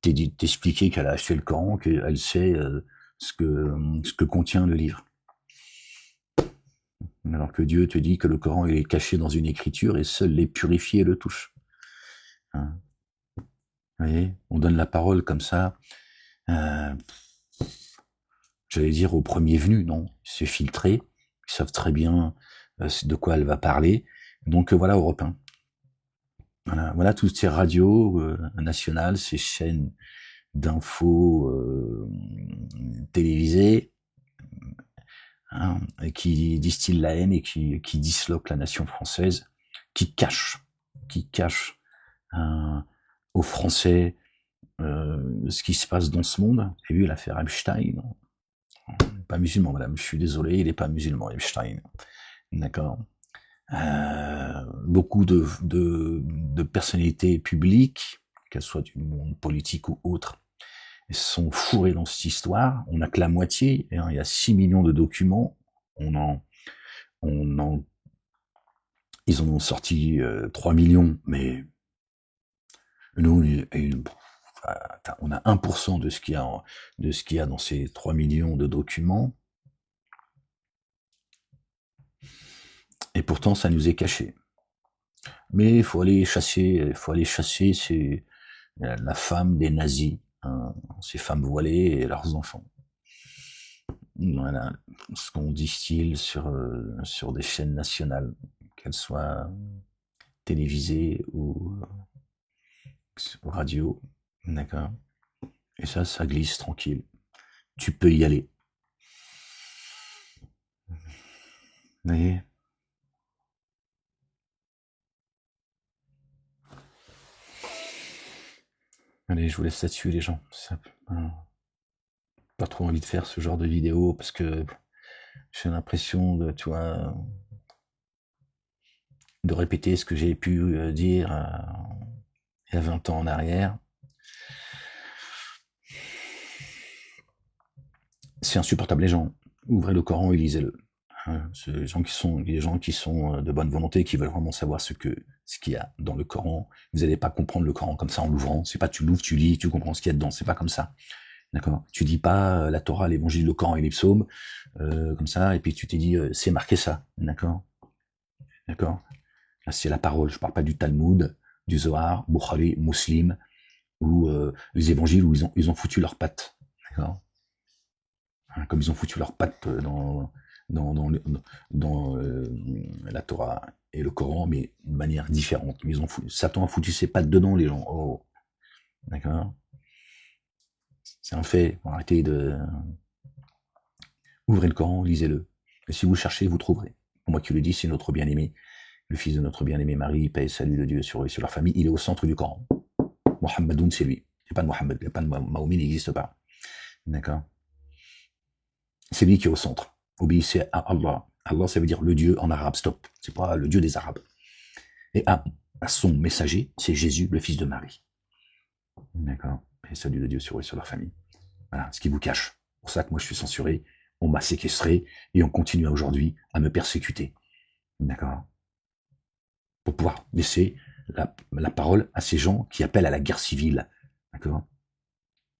T'expliquer qu'elle a acheté le Coran, qu'elle sait ce que contient le livre. Alors que Dieu te dit que le Coran est caché dans une écriture et seuls les purifiés le touchent. Hein. Vous voyez, on donne la parole comme ça, j'allais dire au premier venu, non, c'est filtré, ils savent très bien de quoi elle va parler, donc voilà Europe 1. Voilà toutes ces radios nationales, ces chaînes d'infos télévisées, hein, qui distillent la haine et qui disloquent la nation française, qui cachent aux Français ce qui se passe dans ce monde. Vous avez vu l'affaire Epstein? Pas musulman, madame, je suis désolé, il n'est pas musulman, Epstein. D'accord? Beaucoup de personnalités publiques, qu'elles soient du monde politique ou autre, sont fourrés dans cette histoire. On n'a que la moitié. Hein, il y a 6 millions de documents. Ils en ont sorti 3 millions, mais nous, on a 1% de ce qu'il y a dans ces 3 millions de documents. Et pourtant, ça nous est caché. Mais il faut aller chasser, c'est la femme des nazis, hein, ces femmes voilées et leurs enfants. Voilà ce qu'on distille sur des chaînes nationales, qu'elles soient télévisées ou radio, d'accord. Et ça glisse tranquille. Tu peux y aller. Vous voyez? Allez, je vous laisse là-dessus, les gens. Pas trop envie de faire ce genre de vidéo parce que j'ai l'impression de, tu vois, de répéter ce que j'ai pu dire il y a 20 ans en arrière. C'est insupportable, les gens. Ouvrez le Coran et lisez-le. Les gens qui sont de bonne volonté, qui veulent vraiment savoir ce qu'il y a dans le Coran. Vous n'allez pas comprendre le Coran comme ça en l'ouvrant. C'est pas tu l'ouvres, tu lis, tu comprends ce qu'il y a dedans. C'est pas comme ça. D'accord? Tu dis pas la Torah, l'Évangile, le Coran et les psaumes comme ça, et puis tu t'es dit c'est marqué ça. D'accord? D'accord? Là, c'est la parole. Je parle pas du Talmud, du Zohar, Bukhari, Muslim, ou les Évangiles où ils ont foutu leurs pattes. D'accord? Comme ils ont foutu leurs pattes dans la Torah et le Coran, mais de manière différente. Satan a foutu ses pattes dedans, les gens. Oh, d'accord. C'est un fait. Arrêtez de... Ouvrez le Coran, lisez-le. Et si vous cherchez, vous trouverez. Pour moi qui le dis, c'est notre bien-aimé, le fils de notre bien-aimé Marie, paix et salut de Dieu sur eux et sur leur famille. Il est au centre du Coran. Mohammedoun, c'est lui. Il n'y a pas de Mohammed, il n'y a pas de Mahomet, il n'existe pas. D'accord? C'est lui qui est au centre. Obéissez à Allah. Allah, ça veut dire le Dieu en arabe, stop. C'est pas le Dieu des Arabes. Et à son messager, c'est Jésus, le fils de Marie. D'accord? Et salut de Dieu sur eux et sur leur famille. Voilà, ce qui vous cache. C'est pour ça que moi je suis censuré, on m'a séquestré, et on continue aujourd'hui à me persécuter. D'accord? Pour pouvoir laisser la parole à ces gens qui appellent à la guerre civile. D'accord?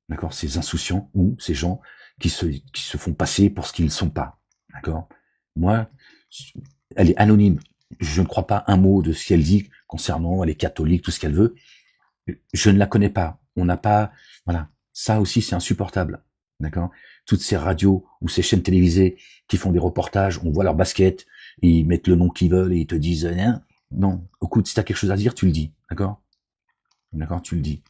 D'accord? Ces insouciants ou ces gens qui se font passer pour ce qu'ils ne sont pas. D'accord? Moi, elle est anonyme. Je ne crois pas un mot de ce qu'elle dit concernant les catholiques, tout ce qu'elle veut. Je ne la connais pas. On n'a pas, voilà. Ça aussi, c'est insupportable. D'accord? Toutes ces radios ou ces chaînes télévisées qui font des reportages, on voit leur basket, ils mettent le nom qu'ils veulent et ils te disent, non. Écoute, si t'as quelque chose à dire, tu le dis. D'accord? D'accord? Tu le dis.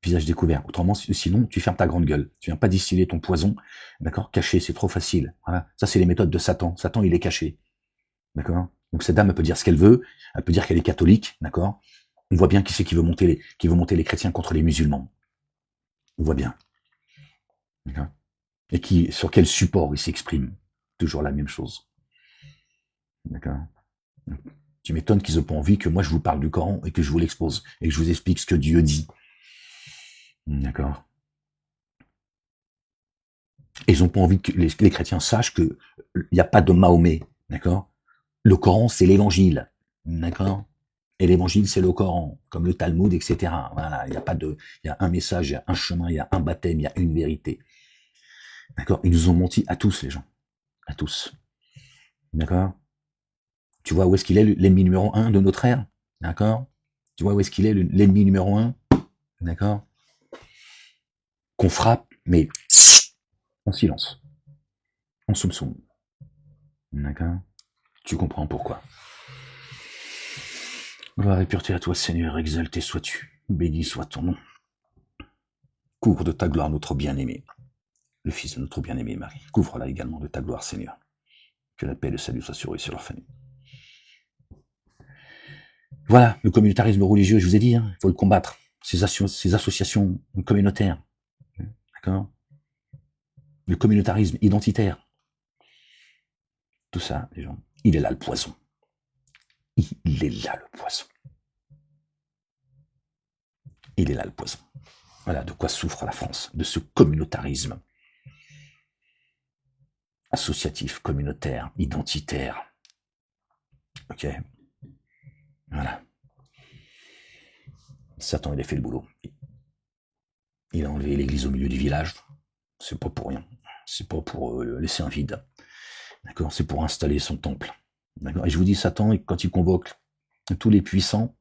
Visage découvert. Autrement, sinon, tu fermes ta grande gueule. Tu viens pas distiller ton poison, d'accord? Caché, c'est trop facile. Voilà. Ça, c'est les méthodes de Satan. Satan, il est caché. D'accord? Donc, cette dame, elle peut dire ce qu'elle veut. Elle peut dire qu'elle est catholique, d'accord? On voit bien qui c'est qui veut monter les chrétiens contre les musulmans. On voit bien. D'accord? Et sur quel support il s'exprime. Toujours la même chose. D'accord? Tu m'étonnes qu'ils n'ont pas envie que moi, je vous parle du Coran et que je vous l'expose et que je vous explique ce que Dieu dit. D'accord. Et ils n'ont pas envie que les chrétiens sachent que il n'y a pas de Mahomet, d'accord? Le Coran, c'est l'évangile, d'accord? Et l'évangile, c'est le Coran, comme le Talmud, etc. Voilà, il y a un message, il y a un chemin, il y a un baptême, il y a une vérité. D'accord? Ils nous ont menti à tous, les gens. À tous. D'accord? Tu vois où est-ce qu'il est l'ennemi numéro 1 de notre ère? D'accord? Tu vois où est-ce qu'il est l'ennemi numéro 1? D'accord? Qu'on frappe, mais en silence. En soum-soum. D'accord? Tu comprends pourquoi. Gloire et pureté à toi, Seigneur, exalté sois-tu, béni soit ton nom. Couvre de ta gloire notre bien-aimé, le fils de notre bien-aimé Marie. Couvre-la également de ta gloire, Seigneur. Que la paix et le salut soient sur eux et sur leur famille. Voilà, le communautarisme religieux, je vous ai dit, il faut le combattre. Ces associations communautaires. D'accord? Le communautarisme identitaire. Tout ça, les gens, il est là le poison. Il est là, le poison. Il est là, le poison. Voilà de quoi souffre la France, de ce communautarisme associatif, communautaire, identitaire. Ok. Voilà. Satan, il a fait le boulot. Il a enlevé l'église au milieu du village. C'est pas pour rien. C'est pas pour laisser un vide. D'accord? C'est pour installer son temple. D'accord? Et je vous dis, Satan, quand il convoque tous les puissants,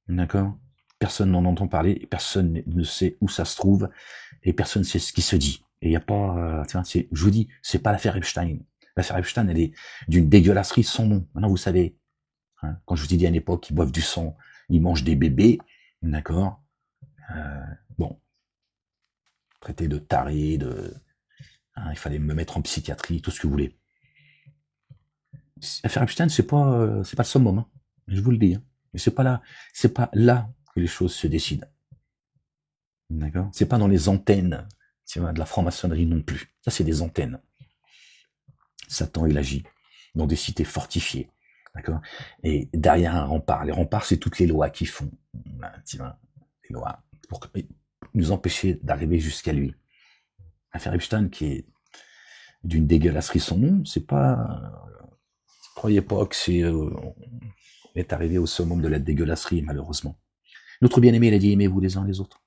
d'accord? Personne n'en entend parler, personne ne sait où ça se trouve, et personne ne sait ce qui se dit. Et il n'y a pas, je vous dis, c'est pas l'affaire Epstein. L'affaire Epstein, elle est d'une dégueulasserie sans nom. Maintenant, vous savez, hein, quand je vous ai dit à une époque, ils boivent du sang, ils mangent des bébés, d'accord? Bon, traité de taré, il fallait me mettre en psychiatrie, tout ce que vous voulez. L'affaire Epstein, c'est pas le summum, hein. Je vous le dis. Hein. Mais c'est pas là que les choses se décident. D'accord? C'est pas dans les antennes, de la franc-maçonnerie non plus. Ça, c'est des antennes. Satan, il agit dans des cités fortifiées. D'accord? Et derrière un rempart. Les remparts, c'est toutes les lois qui font. Les lois. Pour nous empêcher d'arriver jusqu'à lui. L'affaire Epstein, qui est d'une dégueulasserie sans nom, c'est pas, croyez pas que on est arrivé au summum de la dégueulasserie, malheureusement. Notre bien-aimé, il a dit, aimez-vous les uns les autres.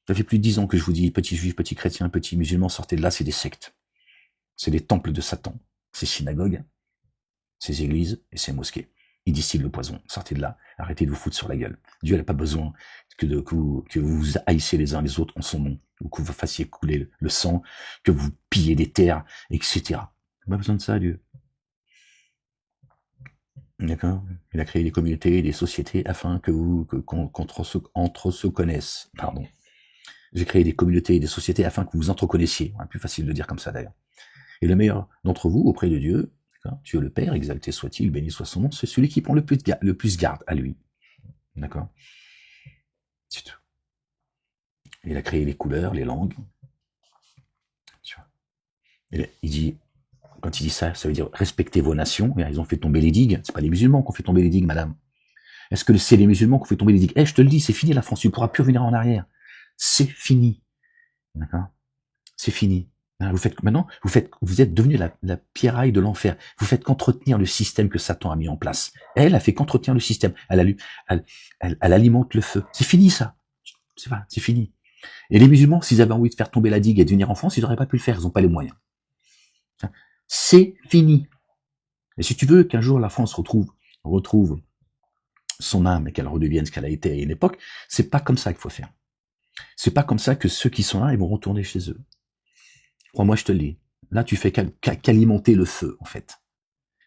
Ça fait plus de 10 ans que je vous dis, petits juifs, petits chrétiens, petits musulmans, sortez de là, c'est des sectes. C'est des temples de Satan. Ces synagogues, ces églises et ces mosquées. Ils distillent le poison. Sortez de là. Arrêtez de vous foutre sur la gueule. Dieu n'a pas besoin que vous vous haïssiez les uns les autres en son nom, ou que vous fassiez couler le sang, que vous pillez des terres, etc. Il n'a pas besoin de ça, Dieu. D'accord? Il a créé des communautés, des sociétés afin qu'entre se connaissent. Pardon. J'ai créé des communautés et des sociétés afin que vous entreconnaissiez. Plus facile de dire comme ça d'ailleurs. Et le meilleur d'entre vous auprès de Dieu, Dieu le Père, exalté soit-il, béni soit son nom, c'est celui qui prend le plus garde à lui. D'accord? C'est tout. Il a créé les couleurs, les langues. Tu vois. Il dit, quand il dit ça, ça veut dire respectez vos nations. Et ils ont fait tomber les digues. C'est pas les musulmans qui ont fait tomber les digues, madame. Est-ce que c'est les musulmans qui ont fait tomber les digues? Je te le dis, c'est fini la France. Tu ne pourras plus revenir en arrière. C'est fini. D'accord? C'est fini. Maintenant, vous êtes devenu la pierraille de l'enfer. Vous faites qu'entretenir le système que Satan a mis en place. Elle a fait qu'entretenir le système. Elle alimente le feu. C'est fini, ça. C'est fini. Et les musulmans, s'ils avaient envie de faire tomber la digue et de venir en France, ils n'auraient pas pu le faire. Ils n'ont pas les moyens. C'est fini. Et si tu veux qu'un jour la France retrouve son âme et qu'elle redevienne ce qu'elle a été à une époque, c'est pas comme ça qu'il faut faire. C'est pas comme ça que ceux qui sont là, ils vont retourner chez eux. Crois-moi, je te le dis. Là, tu fais qu'alimenter le feu, en fait.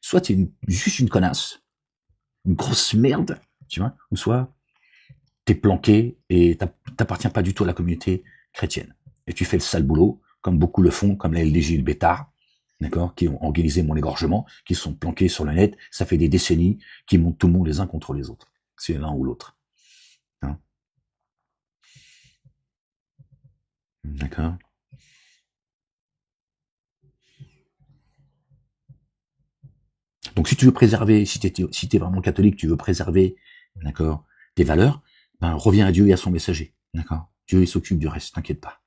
Soit tu es juste une connasse, une grosse merde, tu vois, ou soit t'es planqué et t'appartiens pas du tout à la communauté chrétienne. Et tu fais le sale boulot, comme beaucoup le font, comme la LDJ et le Bétard, d'accord, qui ont organisé mon égorgement, qui sont planqués sur le net. Ça fait des décennies qu'ils montent tout le monde les uns contre les autres. C'est l'un ou l'autre. Hein? D'accord? Donc si tu veux préserver, si t'es vraiment catholique, tu veux préserver, d'accord, tes valeurs, reviens à Dieu et à son messager, d'accord. Dieu il s'occupe du reste, t'inquiète pas.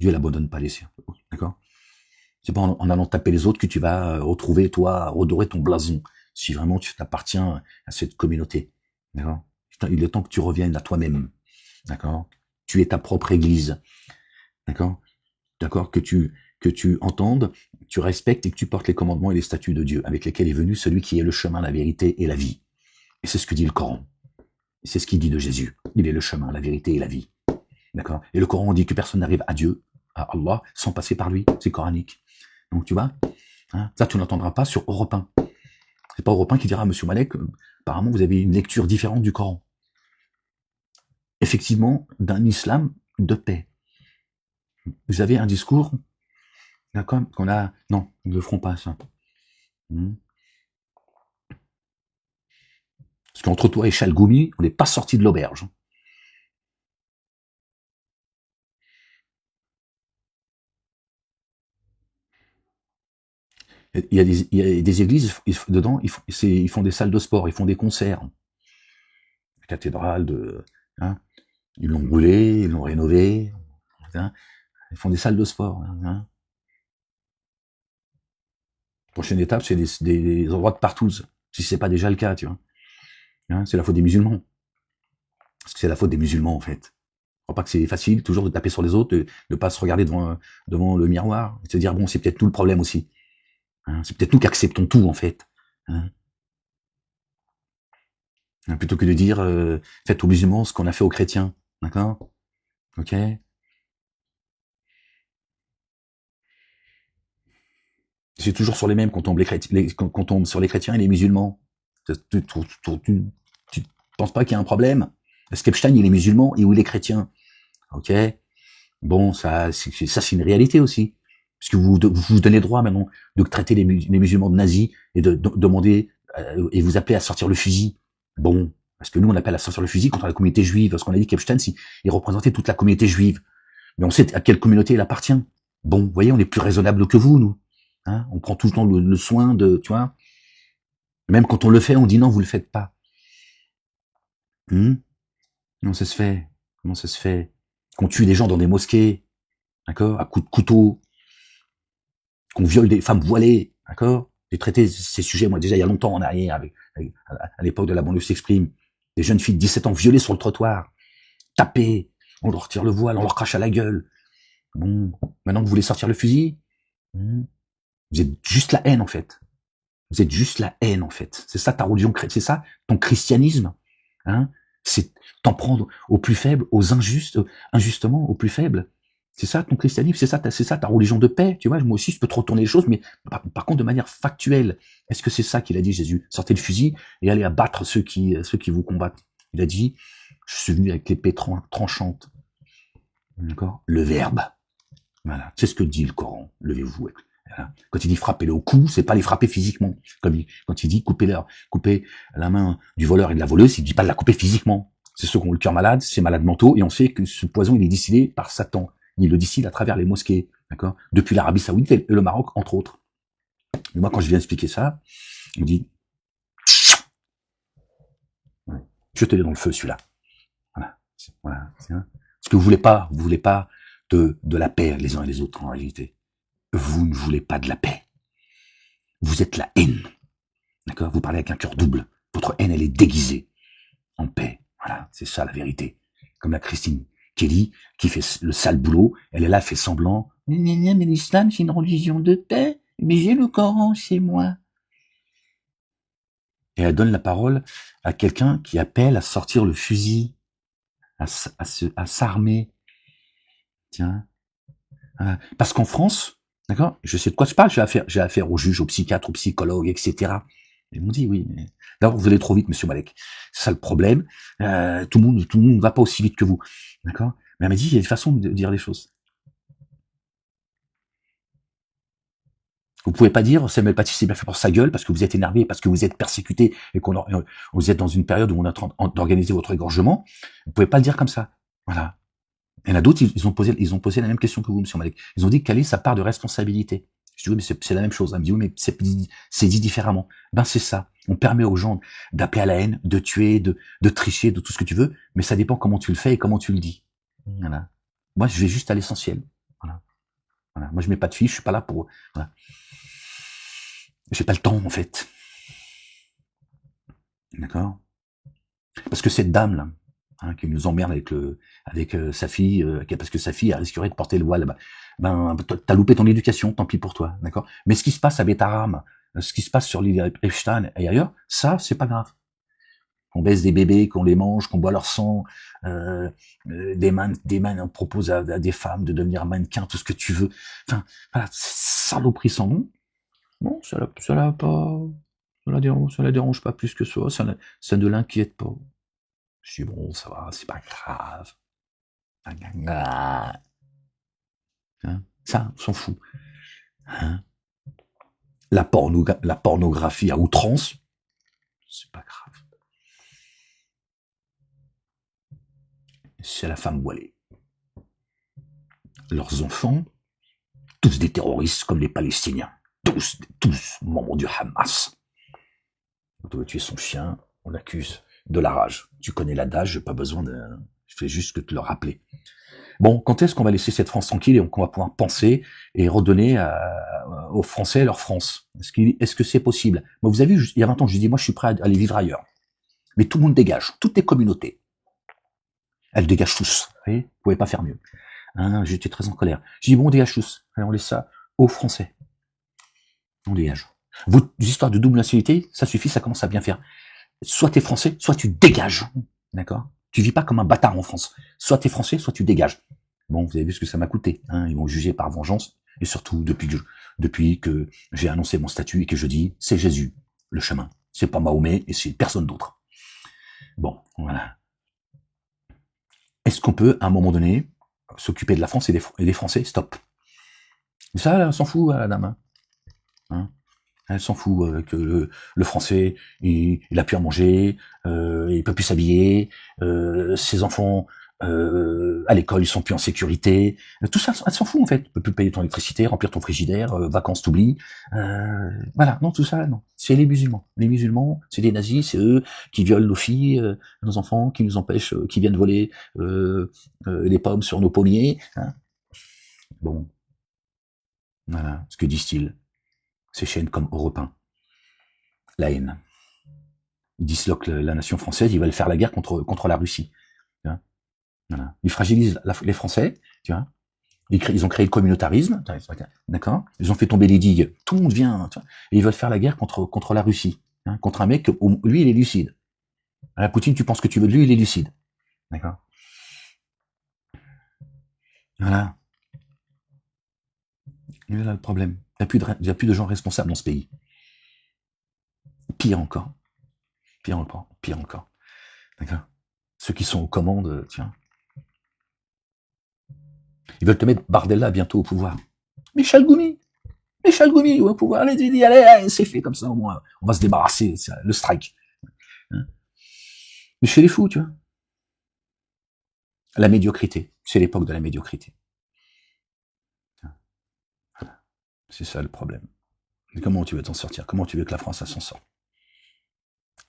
Dieu n'abandonne pas les siens, d'accord. C'est pas en allant taper les autres que tu vas retrouver, toi, redorer ton blason, si vraiment tu t'appartiens à cette communauté, d'accord. Il est temps que tu reviennes à toi-même, d'accord. Tu es ta propre église, d'accord, que tu entendes, tu respectes et que tu portes les commandements et les statuts de Dieu, avec lesquels est venu celui qui est le chemin, la vérité et la vie. Et c'est ce que dit le Coran. C'est ce qu'il dit de Jésus. Il est le chemin, la vérité et la vie. D'accord? Et le Coran dit que personne n'arrive à Dieu, à Allah, sans passer par lui. C'est coranique. Donc tu vois, ça tu n'entendras pas sur Europe 1. C'est pas Europe 1 qui dira à Monsieur Malek, apparemment vous avez une lecture différente du Coran. Effectivement, d'un islam de paix. Vous avez un discours, d'accord, non, ils ne le feront pas, ça. Parce qu'entre toi et Chalgoumi, on n'est pas sorti de l'auberge. Il y a des églises, dedans, ils font des salles de sport, ils font des concerts. La cathédrale hein, ils l'ont brûlée, ils l'ont rénovée, hein, ils font des salles de sport. Hein. Prochaine étape, c'est des endroits de partouze, si c'est pas déjà le cas, tu vois. Hein, c'est la faute des musulmans. Parce que c'est la faute des musulmans, en fait. Je crois pas que c'est facile, toujours de taper sur les autres, de pas se regarder devant le miroir, et de se dire, bon, c'est peut-être nous le problème aussi. Hein, c'est peut-être nous qui acceptons tout, en fait. Hein. Plutôt que de dire, faites aux musulmans ce qu'on a fait aux chrétiens. D'accord? Ok? C'est toujours sur les mêmes qu'on tombe, qu'on tombe sur les chrétiens et les musulmans. Tu penses pas qu'il y a un problème? Est-ce qu'Epstein, il est musulman et où il est chrétien? Ok? Bon, ça, c'est une réalité aussi. Parce que vous donnez droit maintenant de traiter les musulmans de nazis et de demander, et vous appelez à sortir le fusil. Bon. Parce que nous, on appelle à sortir le fusil contre la communauté juive. Parce qu'on a dit qu'Epstein, il représentait toute la communauté juive. Mais on sait à quelle communauté il appartient. Bon, vous voyez, on est plus raisonnable que vous, nous. Hein, on prend tout le temps le soin de, tu vois. Même quand on le fait, on dit non, vous le faites pas. Comment ça se fait? Comment ça se fait? Qu'on tue des gens dans des mosquées, d'accord, à coups de couteau, qu'on viole des femmes voilées, d'accord? J'ai traité ces sujets, moi, déjà il y a longtemps en arrière, à l'époque de la banlieue s'exprime. Des jeunes filles de 17 ans violées sur le trottoir, tapées, on leur tire le voile, on leur crache à la gueule. Bon, maintenant que vous voulez sortir le fusil, vous êtes juste la haine, en fait. Vous êtes juste la haine, en fait. C'est ça ta religion, c'est ça ton christianisme, hein? C'est t'en prendre aux plus faibles, aux injustement aux plus faibles. C'est ça ton christianisme, c'est ça ta religion de paix. Tu vois, moi aussi je peux te retourner les choses, mais par contre de manière factuelle. Est-ce que c'est ça qu'il a dit Jésus? Sortez le fusil et allez abattre ceux qui vous combattent. Il a dit, je suis venu avec l'épée tranchante. D'accord? Le verbe. Voilà. C'est ce que dit le Coran. Levez-vous. Voilà. Quand il dit frappez-le au cou, c'est pas les frapper physiquement. Quand il dit couper la main du voleur et de la voleuse, il dit pas de la couper physiquement. C'est ceux qui ont le cœur malade, c'est malades mentaux, et on sait que ce poison, il est distillé par Satan. Il le distille à travers les mosquées, d'accord? Depuis l'Arabie Saoudite et le Maroc, entre autres. Et moi, quand je viens expliquer ça, on me dit, jetez-le dans le feu, celui-là. Voilà. Parce que vous voulez pas de la paix les uns et les autres, en réalité. Vous ne voulez pas de la paix. Vous êtes la haine. D'accord? Vous parlez avec un cœur double. Votre haine, elle est déguisée en paix. Voilà, c'est ça la vérité. Comme la Christine Kelly, qui fait le sale boulot, elle est là, fait semblant. Mais l'islam, c'est une religion de paix. Mais j'ai le Coran chez moi. Et elle donne la parole à quelqu'un qui appelle à sortir le fusil, à s'armer. Tiens. Parce qu'en France, d'accord, je sais de quoi je parle, j'ai affaire aux juges, aux psychiatres, aux psychologues, etc. Ils m'ont dit, oui, mais d'abord, vous allez trop vite, monsieur Malek. C'est ça le problème. Tout le monde ne va pas aussi vite que vous. D'accord? Mais elle m'a dit, il y a une façon de dire les choses. Vous pouvez pas dire, Samuel Paty s'est bien fait pour sa gueule parce que vous êtes énervé, parce que vous êtes persécuté et vous êtes dans une période où on est en train d'organiser votre égorgement. Vous pouvez pas le dire comme ça. Voilà. Il y en a d'autres, ils ont posé la même question que vous, monsieur Malek. Ils ont dit quelle est sa part de responsabilité. Je dis oui, mais c'est la même chose. Elle me dit oui, mais c'est dit différemment. Ben c'est ça. On permet aux gens d'appeler à la haine, de tuer, de tricher, de tout ce que tu veux, mais ça dépend comment tu le fais et comment tu le dis. Voilà. Moi, je vais juste à l'essentiel. Voilà. Moi, je mets pas de fiche, je suis pas là pour. Voilà. J'ai pas le temps, en fait. D'accord? Parce que cette dame là, qui nous emmerde avec sa fille, parce que sa fille risquerait de porter le voile, t'as loupé ton éducation, tant pis pour toi, d'accord? Mais ce qui se passe à Betaram, ce qui se passe sur l'île Epstein et ailleurs, ça, c'est pas grave. Qu'on baisse des bébés, qu'on les mange, qu'on boit leur sang, des mains, on propose à des femmes de devenir mannequins, tout ce que tu veux. Enfin, voilà, saloperie sans nom. Bon, ça la dérange pas plus que ça ne l'inquiète pas. Je dis bon, ça va, c'est pas grave. Hein, ça, on s'en fout. Hein, la pornographie à outrance, c'est pas grave. C'est la femme voilée. Leurs enfants, tous des terroristes comme les Palestiniens. tous membres du Hamas. On doit tuer son chien, on l'accuse de la rage. Tu connais l'adage, j'ai pas besoin de... Je fais juste que te le rappeler. Bon, quand est-ce qu'on va laisser cette France tranquille et qu'on va pouvoir penser et redonner aux Français leur France? Est-ce que c'est possible? Moi, vous avez vu, il y a 20 ans, je dis, moi, je suis prêt à aller vivre ailleurs. Mais tout le monde dégage, toutes les communautés. Elles dégagent tous. Vous voyez, vous pouvez pas faire mieux. Hein, j'étais très en colère. J'ai dit, bon, on dégage tous. Allez, on laisse ça aux Français. On dégage. Vos histoires de double nationalité, ça suffit, ça commence à bien faire. Soit t'es français, soit tu dégages. D'accord? Tu vis pas comme un bâtard en France. Soit t'es français, soit tu dégages. Bon, vous avez vu ce que ça m'a coûté. Hein, ils m'ont jugé par vengeance. Et surtout, depuis que j'ai annoncé mon statut et que je dis, c'est Jésus, le chemin. C'est pas Mahomet et c'est personne d'autre. Bon, voilà. Est-ce qu'on peut, à un moment donné, s'occuper de la France et des Français? Stop. Ça, elle s'en fout, la dame. Hein, elle s'en fout que le Français, il a pu à manger, il peut plus s'habiller, ses enfants à l'école, ils sont plus en sécurité. Tout ça, elle s'en fout en fait. Tu peux plus payer ton électricité, remplir ton frigidaire, vacances t'oublies. Voilà, non, tout ça, non. C'est les musulmans. Les musulmans, c'est des nazis, c'est eux qui violent nos filles, nos enfants, qui nous empêchent, qui viennent voler les pommes sur nos pommiers. Hein. Bon, voilà, ce que disent-ils? Ces chaînes comme Europe 1. La haine. Ils disloquent la nation française, ils veulent faire la guerre contre la Russie. Tu vois, voilà. Ils fragilisent les Français, tu vois. Ils ont créé le communautarisme, d'accord. Ils ont fait tomber les digues. Tout le monde vient, tu vois, et ils veulent faire la guerre contre la Russie, hein, contre un mec où lui il est lucide. À la Poutine, tu penses que tu veux de lui, il est lucide, d'accord. Voilà. Et là le problème. Il n'y a plus de gens responsables dans ce pays. Pire encore. Pire encore. D'accord. Ceux qui sont aux commandes, tiens. Ils veulent te mettre Bardella bientôt au pouvoir. Michel Goumi au pouvoir. Allez, c'est fait comme ça, au moins. On va se débarrasser, le strike. Hein. Mais chez les fous, tu vois. La médiocrité. C'est l'époque de la médiocrité. Voilà. C'est ça le problème. Mais comment tu veux t'en sortir? Comment tu veux que la France s'en sorte?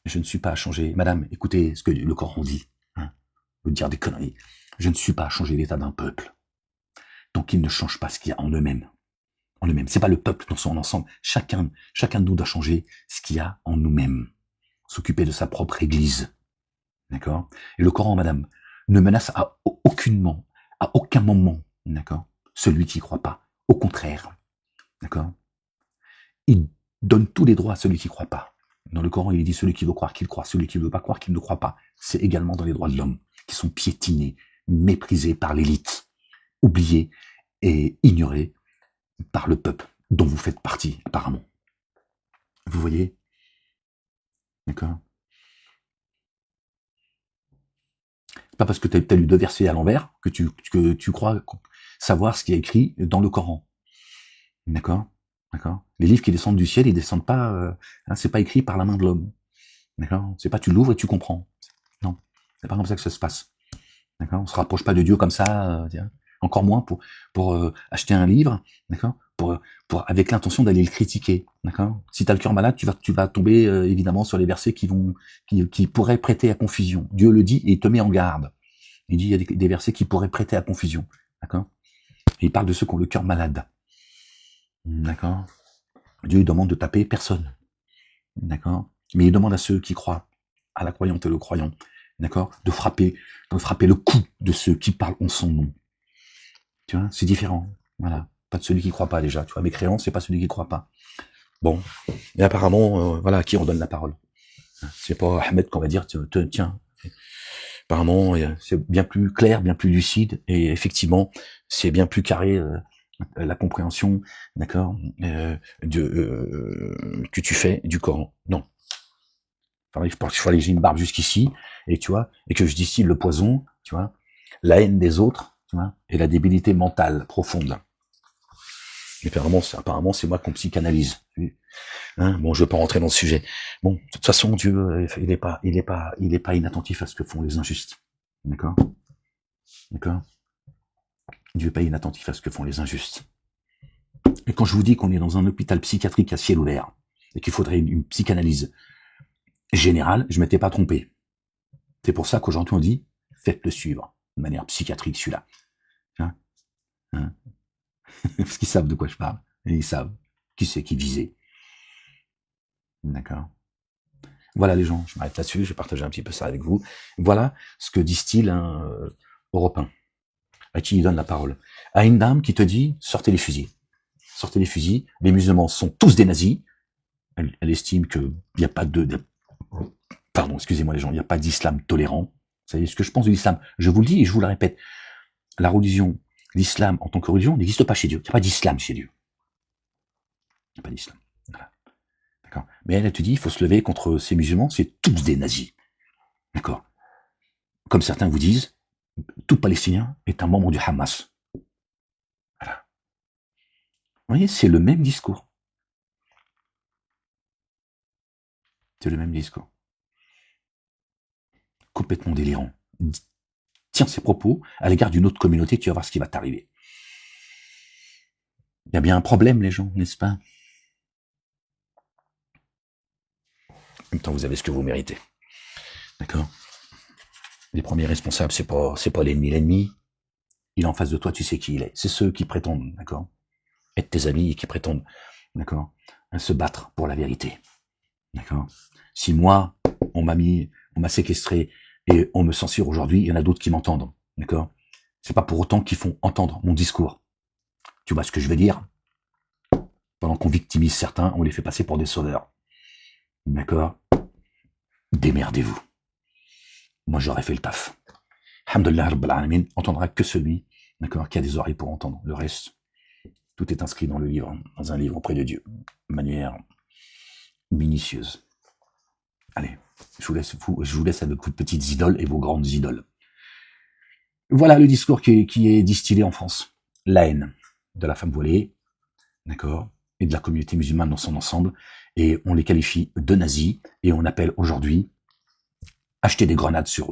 Je ne suis pas à changer. Madame, écoutez ce que le Coran dit. Hein, vous dire des conneries. Je ne suis pas à changer l'état d'un peuple. Donc ils ne changent pas ce qu'il y a en eux-mêmes. En eux-mêmes. C'est pas le peuple dans son ensemble. Chacun de nous doit changer ce qu'il y a en nous-mêmes. S'occuper de sa propre église. D'accord? Et le Coran, madame, ne menace à aucun moment, d'accord, celui qui croit pas. Au contraire. D'accord? Il donne tous les droits à celui qui croit pas. Dans le Coran, il dit celui qui veut croire qu'il croit, celui qui ne veut pas croire qu'il ne croit pas. C'est également dans les droits de l'homme, qui sont piétinés, méprisés par l'élite, oubliés et ignorés par le peuple, dont vous faites partie, apparemment. Vous voyez? D'accord? C'est pas parce que tu as lu 2 versets à l'envers que tu crois savoir ce qui est écrit dans le Coran. D'accord? D'accord? Les livres qui descendent du ciel, ils descendent pas, c'est pas écrit par la main de l'homme. D'accord? C'est pas tu l'ouvres et tu comprends. Non. C'est pas comme ça que ça se passe. D'accord? On se rapproche pas de Dieu comme ça, encore moins pour acheter un livre, d'accord? Avec l'intention d'aller le critiquer, d'accord? Si tu as le cœur malade, tu vas tomber évidemment sur les versets qui pourraient prêter à confusion. Dieu le dit et il te met en garde. Il dit il y a des versets qui pourraient prêter à confusion, d'accord? Et il parle de ceux qui ont le cœur malade. D'accord? Dieu demande de taper personne. D'accord? Mais il demande à ceux qui croient, à la croyante et le croyant, d'accord? De frapper le cou de ceux qui parlent en son nom. Tu vois, c'est différent. Voilà. Pas de celui qui croit pas, déjà. Tu vois, mécréant, c'est pas celui qui croit pas. Bon. Et apparemment, voilà, à qui on donne la parole. C'est pas Ahmed qu'on va dire, tiens. Apparemment, c'est bien plus clair, bien plus lucide, et effectivement, c'est bien plus carré, la compréhension, d'accord, que tu fais du Coran. Non. Enfin, je pense qu'il faut aller, j'ai une barbe jusqu'ici, et tu vois, et que je distille le poison, tu vois, la haine des autres, tu vois, et la débilité mentale profonde. Et apparemment, c'est moi qu'on psychanalyse. Hein, bon, je veux pas rentrer dans le sujet. Bon, de toute façon, Dieu, il est pas inattentif à ce que font les injustes. D'accord? D'accord? Dieu est pas inattentif à ce que font les injustes. Et quand je vous dis qu'on est dans un hôpital psychiatrique à ciel ouvert, et qu'il faudrait une psychanalyse générale, je m'étais pas trompé. C'est pour ça qu'aujourd'hui on dit, faites-le suivre, de manière psychiatrique celui-là. Hein Parce qu'ils savent de quoi je parle. Et ils savent qui c'est qui visait. D'accord. Voilà les gens, je m'arrête là-dessus, je vais partager un petit peu ça avec vous. Voilà ce que disent-ils Europe 1, à qui il donne la parole. À une dame qui te dit, sortez les fusils. Sortez les fusils, les musulmans sont tous des nazis. Elle estime qu'il n'y a pas pardon, excusez-moi les gens, il n'y a pas d'islam tolérant. Vous savez ce que je pense de l'islam? Je vous le dis et je vous le répète. La religion, l'islam en tant que religion n'existe pas chez Dieu. Il n'y a pas d'islam chez Dieu. Il n'y a pas d'islam. Voilà. D'accord. Mais elle te dit, il faut se lever contre ces musulmans, c'est tous des nazis. D'accord. Comme certains vous disent, tout Palestinien est un membre du Hamas. Voilà. Vous voyez, c'est le même discours. C'est le même discours. Complètement délirant. Tiens ces propos à l'égard d'une autre communauté, tu vas voir ce qui va t'arriver. Il y a bien un problème, les gens, n'est-ce pas? En même temps, vous avez ce que vous méritez. D'accord? Les premiers responsables, c'est pas l'ennemi. L'ennemi, il est en face de toi, tu sais qui il est. C'est ceux qui prétendent, d'accord? Être tes amis et qui prétendent, d'accord? Se battre pour la vérité. D'accord? Si moi, on m'a séquestré et on me censure aujourd'hui, il y en a d'autres qui m'entendent. D'accord? C'est pas pour autant qu'ils font entendre mon discours. Tu vois ce que je veux dire? Pendant qu'on victimise certains, on les fait passer pour des sauveurs. D'accord? Démerdez-vous. Moi, j'aurais fait le taf. Alhamdulillah Rabbil Alamin, entendra que celui, d'accord, qui a des oreilles pour entendre. Le reste, tout est inscrit dans le livre, dans un livre auprès de Dieu, de manière minutieuse. Allez, je vous laisse avec vos petites idoles et vos grandes idoles. Voilà le discours qui est distillé en France. La haine de la femme voilée, d'accord, et de la communauté musulmane dans son ensemble, et on les qualifie de nazis, et on appelle aujourd'hui acheter des grenades sur eux.